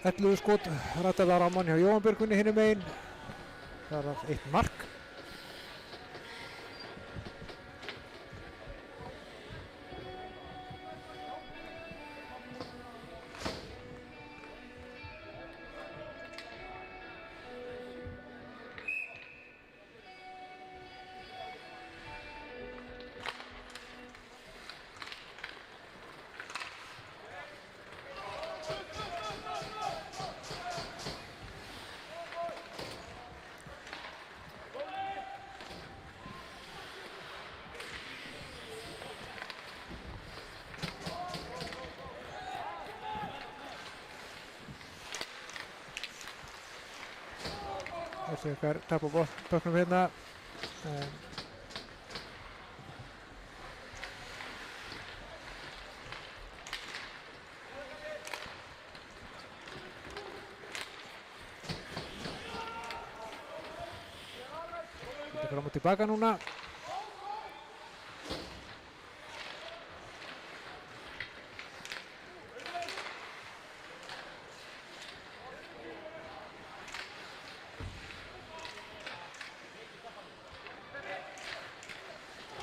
Speaker 2: 11 skot, rættaðar á mann hjá Jóhann Björgvinni hinum megin. Það er 1 mark. Þessi ykkar tap á bóknum hérna. Þetta fram og tilbaka núna.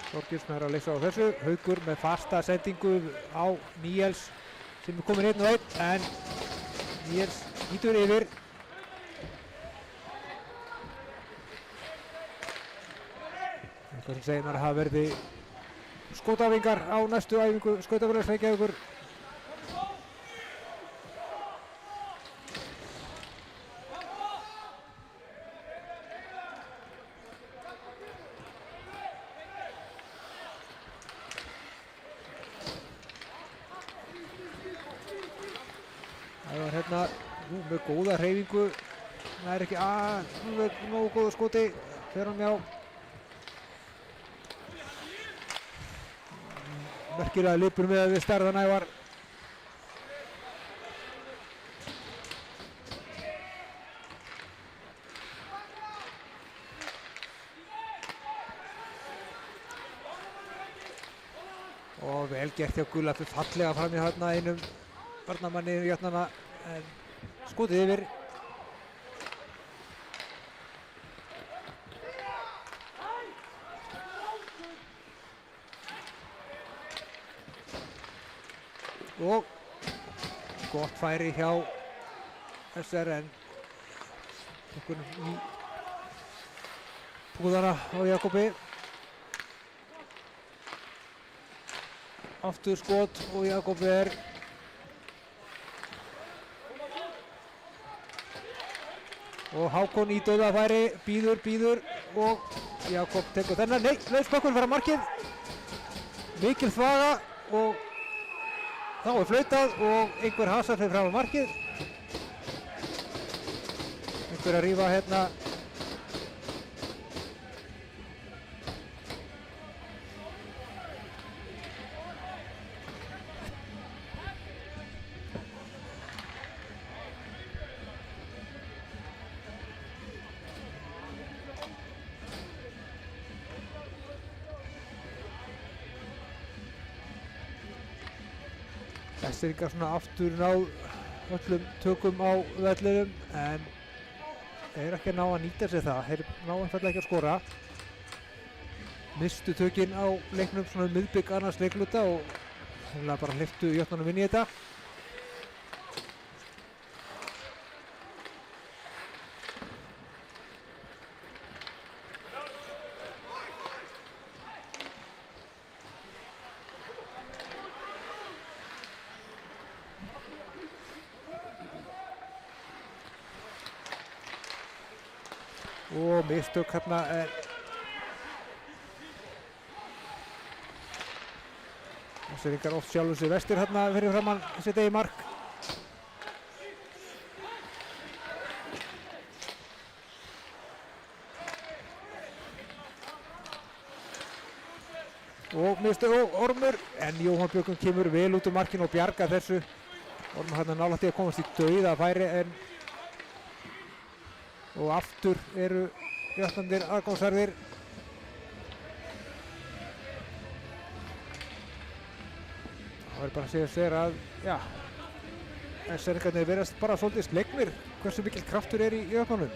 Speaker 2: Þorgils með að leysa á þessu, Haukur með fasta sendingu á Níels sem er komin 1-1 en Níels skýtur yfir. Eitthvað sem segir maður að hafa verið skotæfingar á næstu æfingu Skautafélags Reykjavíkur. Það var hérna með góða hreyfingu, það er ekki með nógu góða skoti, fer hann hjá. Merkilega lipur með við stærðan Ævar. Og vel gert hjá Gullafur, fallega fram í hérna einum varnarmanni Jötnanna en skotið yfir. og gott færi hjá SR en einhvern í búðana á Jakobi. Aftur skot og Jakob og Hákon í dauðafæri, býður og Jakob tekur þennan, nei, lausbökkun fara markið, mikil þvaga og þá flautað og einhver hasar fyrir fram á markið, einhver að rífa hérna Vestfirðingar svona aftur náð öllum tökum á vellinum en þeir ekki að ná að nýta sér það, þeir ná einfallega ekki að skora. Mistu tökin á leiknum svona miðbygg annars leikluta og bara hleyptu jötnunum inn í þetta. Og mistök hérna Vestfirðingar oft sjálfur sig vestur hérna fyrir framann sitt eigið mark. Og mistök og Ormur en Jóhann Björgum kemur vel út úr markinu og bjargar þessu. Ormur hérna nálægt í að komast í dauðafæri en og aftur eru jötnandir aðgangsverðir. Það verður bara að segja sér að SR-ingarnir verðast bara svolítið slegnir hversu mikil kraftur í jötnunum.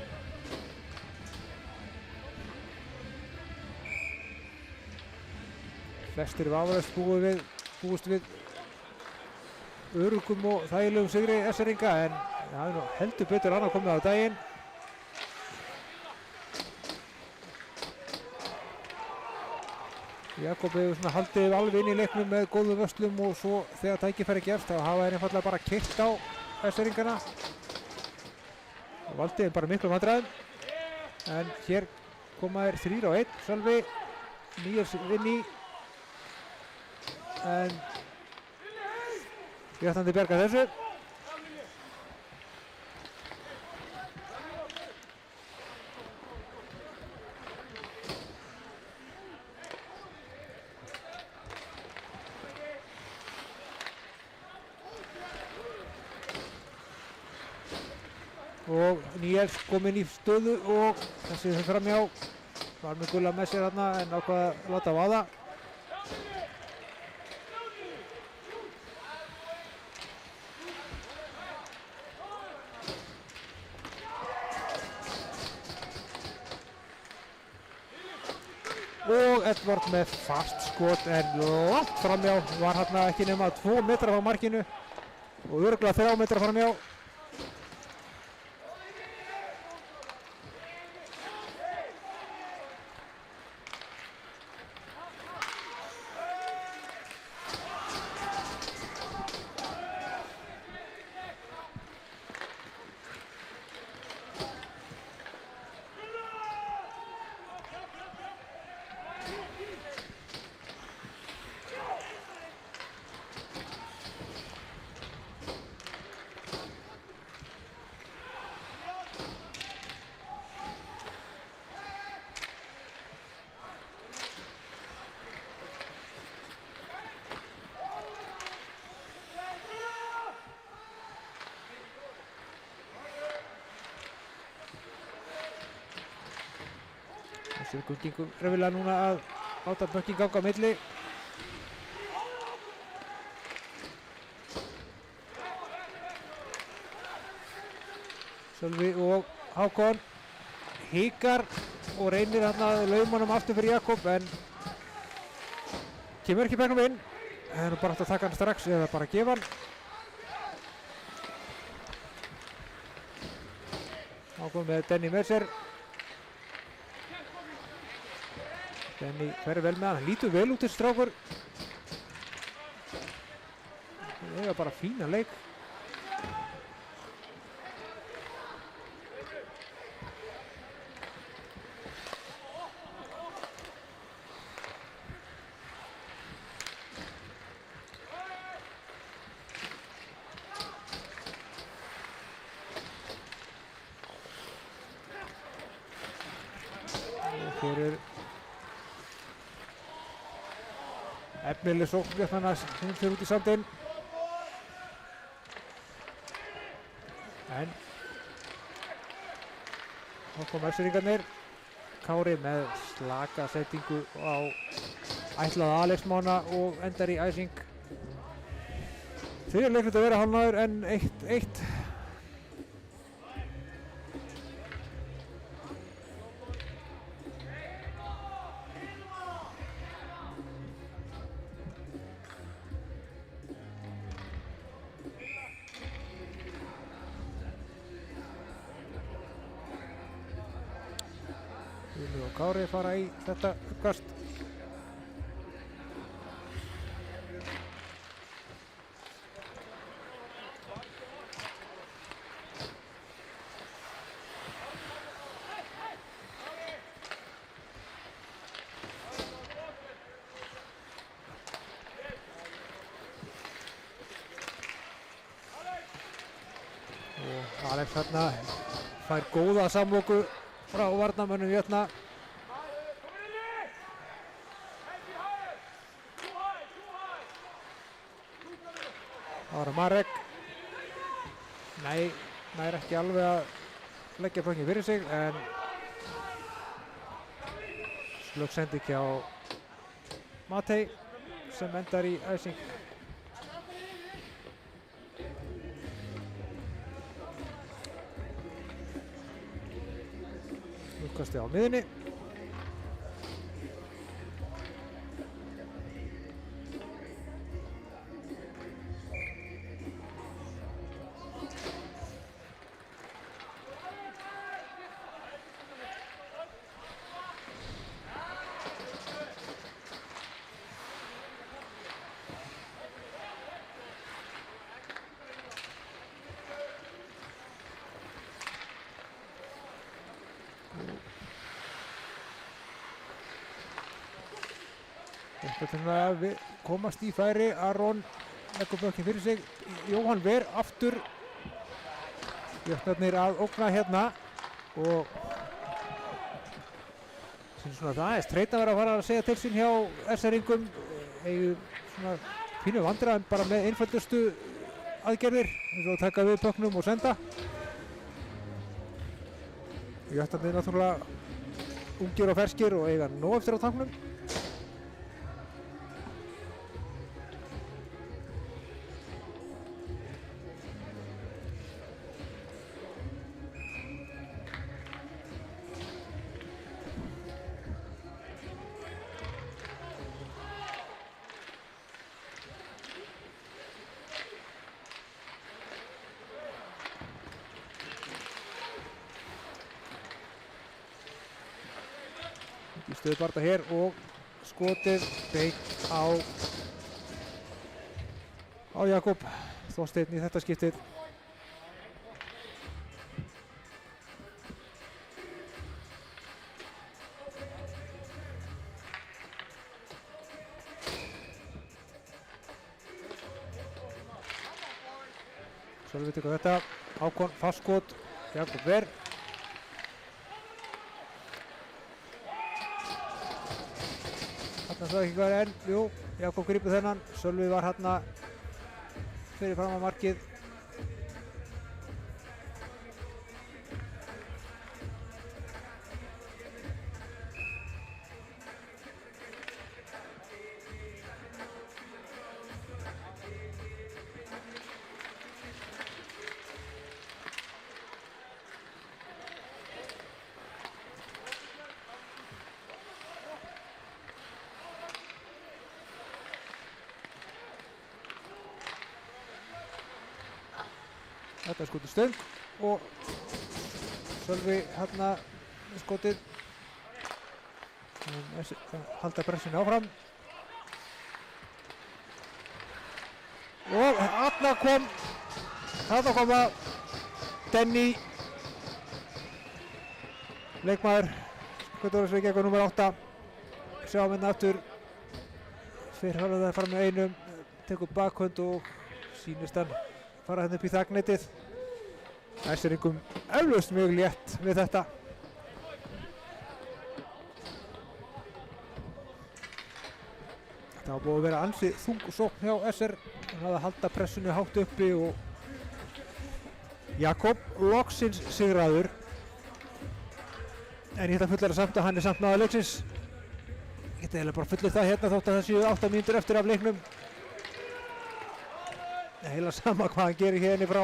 Speaker 2: Flestir vafalaust búist við öruggum og þægilegum sigri SR-inga en það er nú heldur betur annað komið á daginn. Jakob hefur svona haldið alveg inn í leiknum með góðum vöslum og svo þegar tækifæri gefst þá hafa þeir einfallega bara keyrt á SR-ingana og valdið þeim bara miklum vandræðum en hér koma þeir 3-1 Sölvi, Níels inn í en jötnandi bjargar þessu. Og Níels kom inn í stöðu og þessi fyrir framhjá var með Gulla með sér þarna en ákvað að láta vaða. Og Edvard með fast skot en langt framhjá, var hérna ekki nema 2 metrar frá markinu og örugglega 3 metrar framhjá. Við gengum erfiðlega núna að láta bökkin ganga á milli. Sölvi og Hákon hikar og reynir hérna að lauma honum aftur fyrir Jakob en kemur ekki bekknum inn hefði nú bara hægt að taka hann strax eða bara gefa hann. Ákveð með Denny með sér. Denny fer vel með hann lítur vel út þessi strákur. Það eiga bara fína leik. Fyrir efnileg sókn Vjötnana sem fyrir út í sandinn. En þá kom Össeringarnir. Kári með slaka settingu á ætlaða Alex Mána og endar í æsing. Þeir leiknir að vera hálfnaður en 1-1. Guðni og Kári fara í þetta uppkast. Og Alex hérna fær góða samloku frá varnarmönnum Vjötna. Það var Marek. Nei, nær ekki alveg að leggja plöngin fyrir sig en slögg sendi ekki á Matei sem endar í æsing. Uppkasti á miðunni. Þetta til að komast í færi. Aron leggur bökkin fyrir sig. Jóhann Ver aftur. Vjötnarnir að ógna hérna og svona það er streit að vera að fara að segja til sín hjá SR-ingum. Eigu svona pínu vandræðum bara með einföldustu aðgerðir eins og að taka við bökknum og senda. Vjötnarnir náttúrulega ungir og ferskir og eiga nóg eftir á tanknum. Í stöðubarda hér og skotið beint á Jakob Þorsteinn í þetta skiptið. Sölvi tekur þetta, Hákon fast skot, Jakob Ver. Það ekki hvað er enn, jú, Jakob grípur þennan, Sölvi var hérna fyrir fram á markið. Þetta er skotið stöng og Sölvi hérna með skotið. Halda pressunni áfram. Og þarna koma Denny, leikmaður Skautuvarar Reykjavíkur númer 8. Sjáum hérna aftur. Þeir hafa það að fara með einum, tekur bakhönd og sýnist hann fara hérna upp í þagnetið. Æsseringum eflaust mjög létt við þetta. Þetta var búið að vera ansi þung sókn hjá SR. Hann hafði að halda pressunni hátt uppi og Jakob loksins sigraður. En ég ætla að fullera samt að hann er samt maður leiksins. Ég geti eiginlega bara fullið það hérna þótt að það séu 8 mínútur eftir af leiknum. Heila sama hvað hann gerir hérna frá.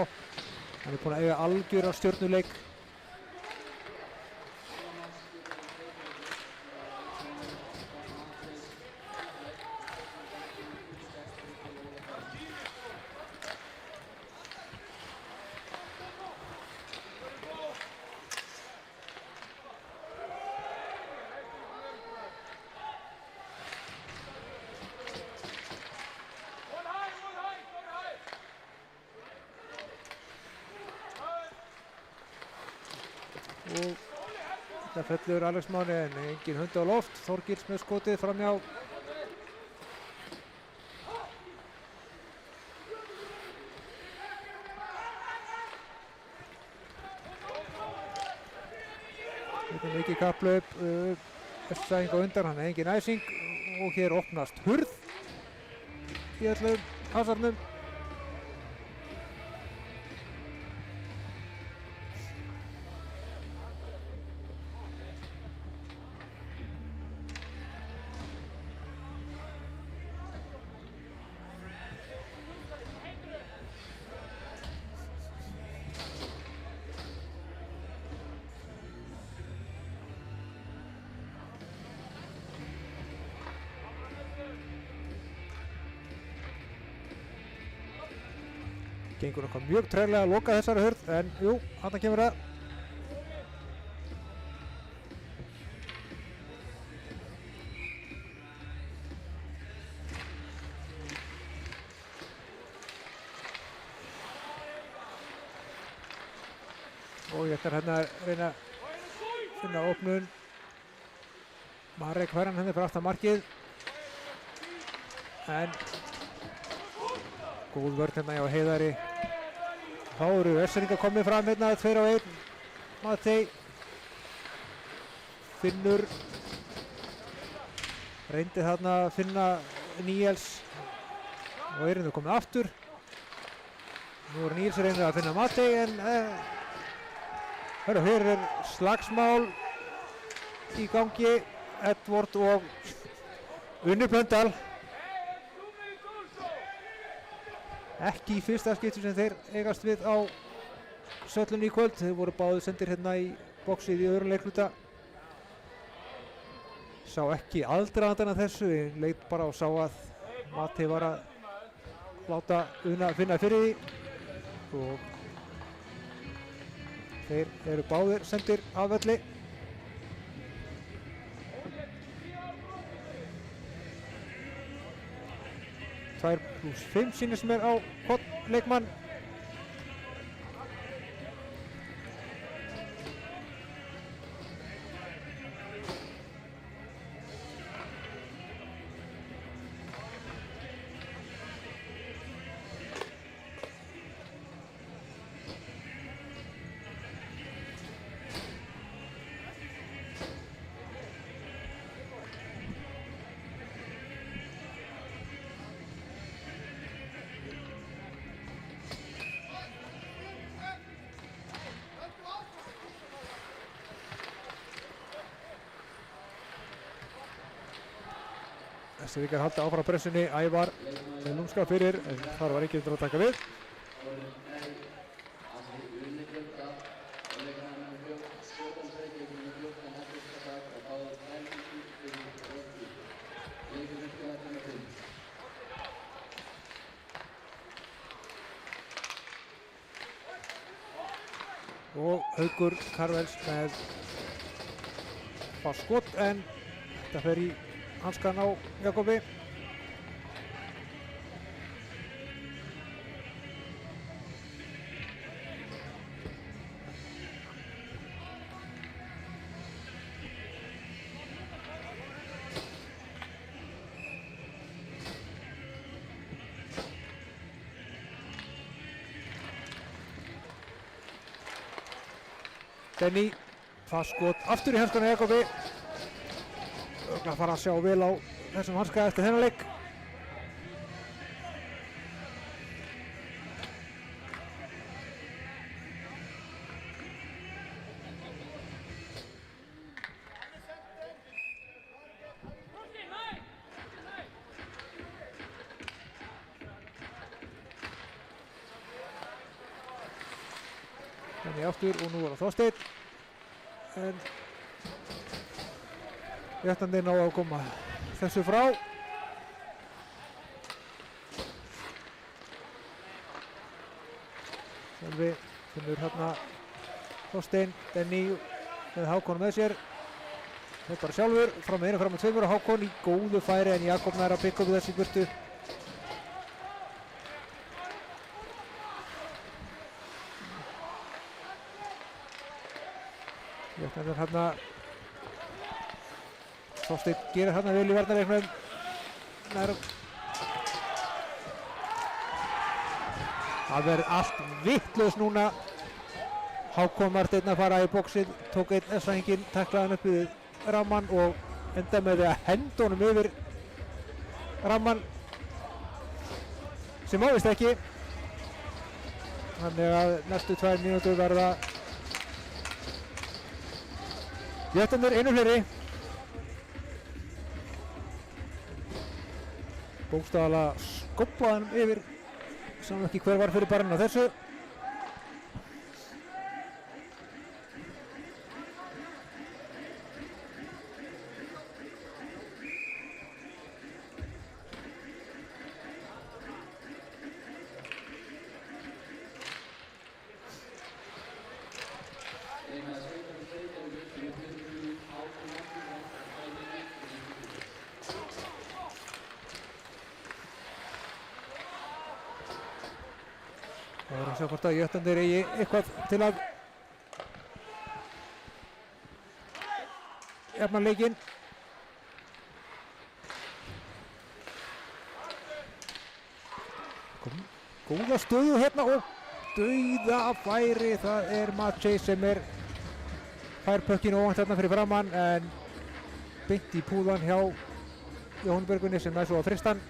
Speaker 2: Hann er búinn að eiga algjöran stjörnuleik. Og þetta fellur Alex Máni en engin hundi á loft. Þorgils með skotið framhjá. Þetta er mikið kapplaup. Sæðing á undan, hann er engin æsing og hér opnast hurð í öllum hasarnum. Gengur eitthvað mjög treglega að loka þessari hurð, en jú, þarna kemur það. Og ég ætlar hérna að reyna að finna opnun. Marek fær hann henni fyrir aftan markið. En góð vörn hérna hjá Heiðari. Þá eru Össeringar komið fram hérna 2 á 1. Matei Finnur reyndi þarna að finna Níels og Eirindur komið aftur. Nú er Níels reynir að finna Matei en hér er slagsmál í gangi. Edvard og Unni Blöndal. Ekki í fyrsta skipti sem þeir eigast við á söllunni í kvöld. Þeir voru báðir sendir hérna í boxið í öðrum leikluta. Sá ekki aðdragandann af þessu, ég leit bara og sá að Matei var að láta Una finna fyrir því og þeir eru báðir sendir af velli. Tvær plús 5 sýnist mér á hvern leikmann. Össeringar halda áfram pressunni. Ævar með lúmska fyrir en þar var ekki undir að taka við. og Haukur Karvels með fast skot en þetta fer í hanskan á Jakobi. Denny, fast skot aftur í hanskana Jakobi. Örugglega fara að sjá vel á þessum hanska eftir þennan leik. Denny aftur og nú er það Þorsteinn. En réttandi ná að koma þessu frá. Sölvi finnur hérna Þorsteinn, Denny með Hákon með sér. Þeir bara sjálfur, fram með einu, fram með tveimur og Hákon í góðu færi en Jakob nær að pikka upp þessi burtu. Þetta er hérna Þorsteinn gerir hérna vel í varnarleiknum. Það er allt vitlaust núna. Hákon Marteinn að fara í bóksið, tók einn S-vænginn, taklaði hann upp við rammann og enda með því að henda honum yfir rammann sem ávist ekki. Þannig að næstu 2 mínútur verða Jötundur einu fleiri. Bókstaflega skoppaði hann yfir, sá ekki hver var fyrir barinn á þessu. Það er að sjá hvort að Jötundur eigi eitthvað til að jafna leikinn. Góða stöðu hérna og dauðafæri. Það er Maciej sem fær pökkinu óvænt hérna fyrir framann en beint í púðan hjá Jóhann Björgvinni sem svo að frysta hann.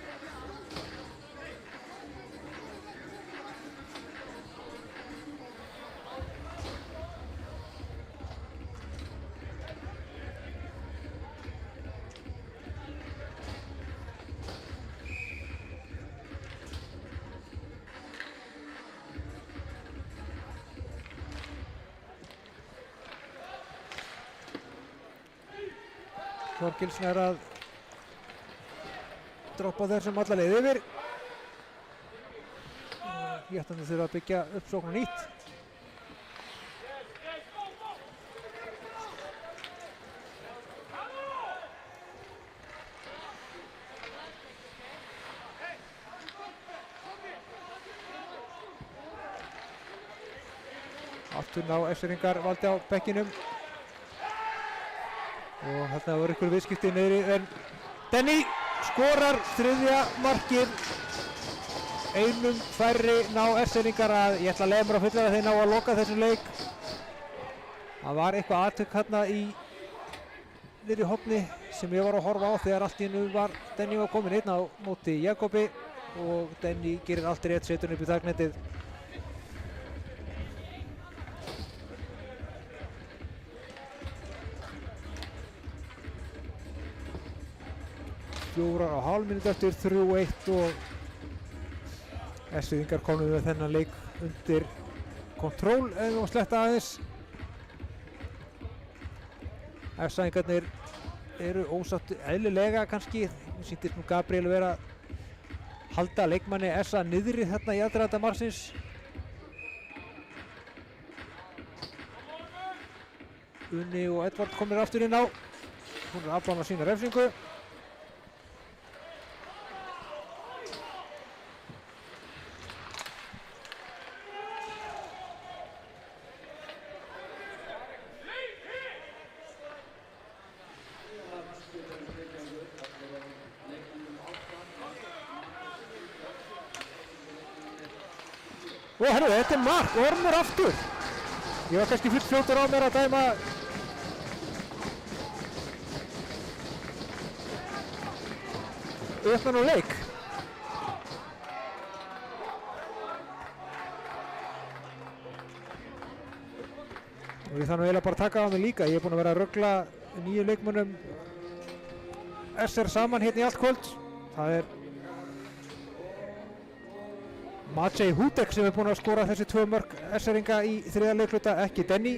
Speaker 2: Þorgilsson er að droppa þessum alla leið yfir. Jötundur þurfa að byggja uppsókn á nýtt. Aftur ná F-seringar valdi á bekkinum. Og þarna voru ykkur viðskipti niðri en Denny skorar þriðja markið. Einum færri ná S-seringar að ég ætla að leyfa mér að fullera að þeir ná að loka þessum leik. Það var eitthvað atvik hérna í niðri horni sem ég var að horfa á þegar allt í einu var Denny var komin einn á móti Jakobi og Denny gerir allt rétt, setur upp í þagnetið. Fjórar og hálf mínútu eftir 3-1 og S-seringar komum við þennan leik undir kontról ef við sletta aðeins. F-sængarnir eru ósátt eðlilega kannski. Mér sýndist nú Gabriel vera að halda leikmanni S-a niðri þarna í aðdraganda marksins. Unni og Edvard komir aftur inn á. Hún er afplána sína refsingu. Og herru, þetta er mark, Ormur aftur. Ég var kannski full fljótur á mér að dæma uppnán og leik. Og ég þarf nú eiginlega bara að taka á mig líka. Ég er búinn að vera að rugla 9 leikmönnum SR saman hérna í allt kvöld. Það er Maciej Hudek sem er búinn að skora þessi 2 mörk SR-inga í 3. leikluta, ekki Denny.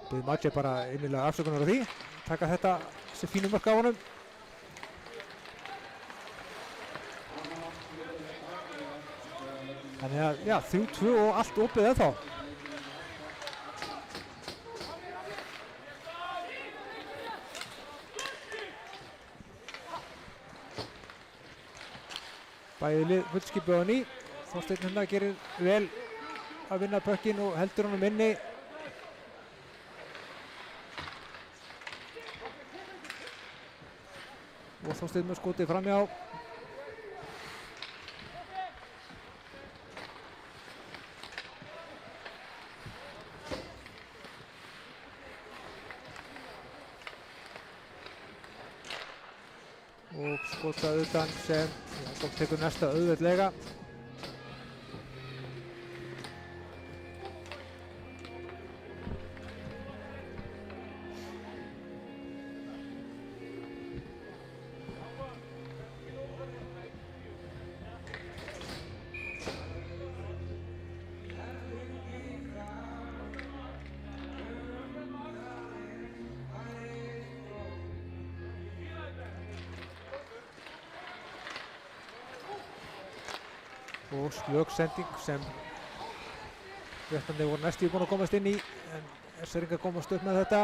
Speaker 2: Bið Maciej bara innilega afsökunar á því. Taka þetta sem fínu mörk á honum. Þannig að, já, 3-2 og allt opið ennþá. Bæði lið fullskipið á ný. Þorsteinn hérna gerir vel að vinna pökkinn og heldur honum inni. Og Þorsteinn með skotið framhjá. Og skotað utan sem Jakob tekur næsta auðveldlega. Og slök sending sem Réttandi voru næstíð búin að komast inn í, en SR-ingar komast upp með þetta.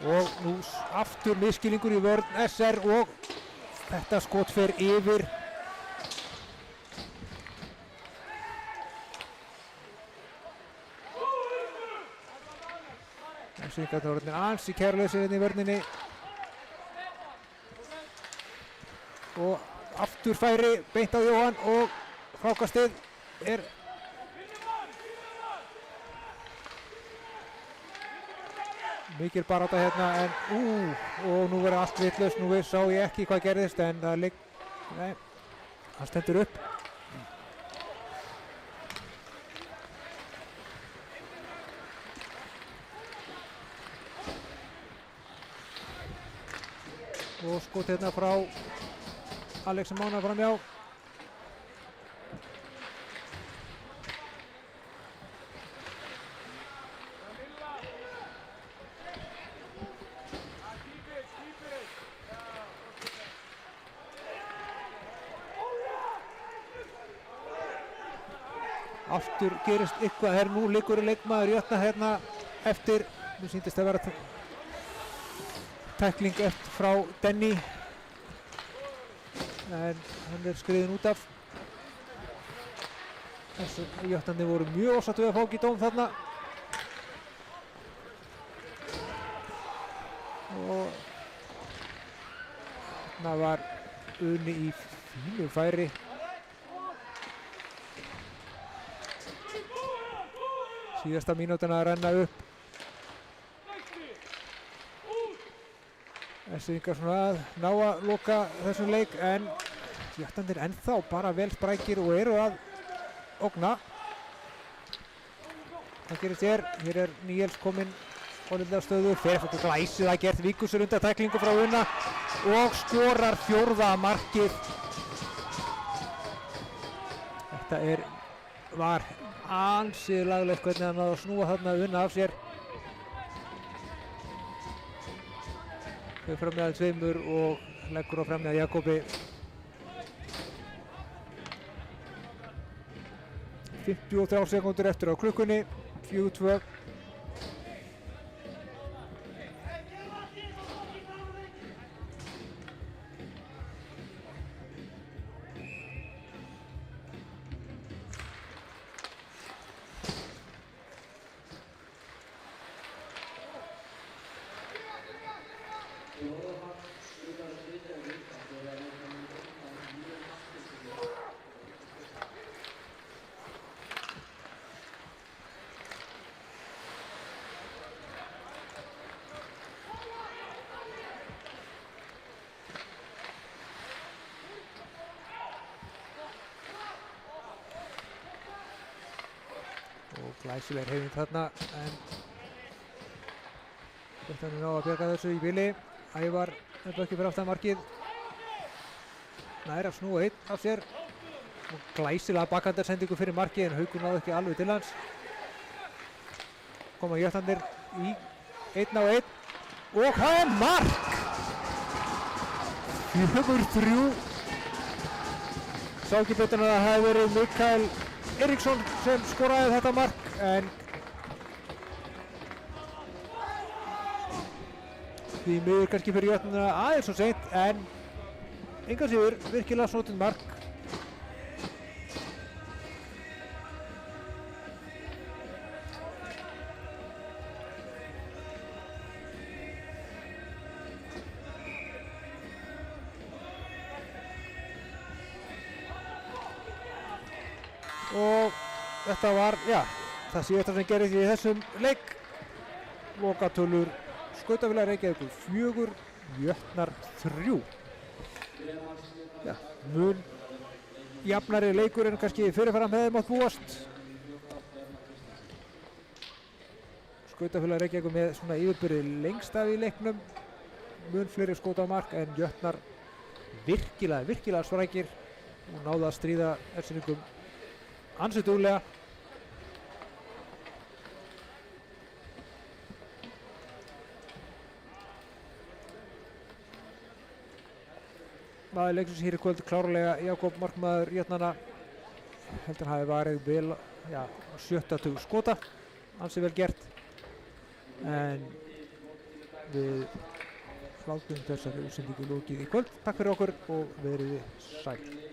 Speaker 2: Og nú aftur misskilningur í vörn SR og þetta skot fer yfir. Svíkarnir voru ansi kærulausir hérna í vörninni. Og aftur færi beint á Jóhann og frákastið er mikil barátta hérna en og nú verður allt vitlaust. Nú sá ég ekki hvað gerðist en það nei, hann stendur upp. Og skot hérna frá Alex Mána framjá. Aftur gerist eitthvað, nú liggur leikmaður Jötna hérna eftir, mér sýndist að vera tækling eftir frá Denny en hann er skriðin út af. Jötnarnir voru mjög ósáttir við að fá ekki dóm þarna og þarna var Uni í fínu færi. Síðasta mínútan að renna upp. SR-ingar svona að ná að loka þessum leik en Jötnarnir ennþá bara vel sprækir og eru að ógna. Það gerist hér er Níels kominn hólilega stöðu, fer fyrir glæsið að gert Víkusur undan tæklingu frá Una og skorar 4. markið. Þetta var ansi laglegt hvernig hann náði að snúa þarna unna af sér. Þau fram með tveimur og leggur á fram með Jakobi. 53 sekúndur eftir á klukkunni, 4-2. Glæsileg hreyfing þarna, en þetta er ná að bjarga þessu í bili. Ævar er ekki fyrir aftan markið. Nær að snúa einn af sér. Og glæsilega bakhandarsendingu fyrir markið, en Haukur náði ekki alveg til hans. Koma jötnarnir í 1-1 og það er mark! 4-3. Sá ekki betur en að það hefði verið Mikael Eriksson sem skoraði þetta mark, en því miður kannski fyrir jötnarna aðeins og seint, en engan síður virkilega snotið mark. Og þetta var, já, það síðasta sem gerðist í þessum leik. Lokatölur Skautafélag Reykjavíkur 4, Jötnar 3. Já, mun jafnari leikur en kannski fyrirfram hefði mátt búast. Skautafélag Reykjavíkur með svona yfirbyrði lengst af í leiknum. Mun fleiri skot á mark, en Jötnar virkilega sprækir og náðu að stríða Ersiningum ansi duglega. Maður leiksins hér í kvöld klárlega Jakob markmaður Jötnanna. Heldur hafi varið vel, já, 70 skota, ansi vel gert. En við látum þessari útsendingu lokið í kvöld. Takk fyrir okkur og verið sæl.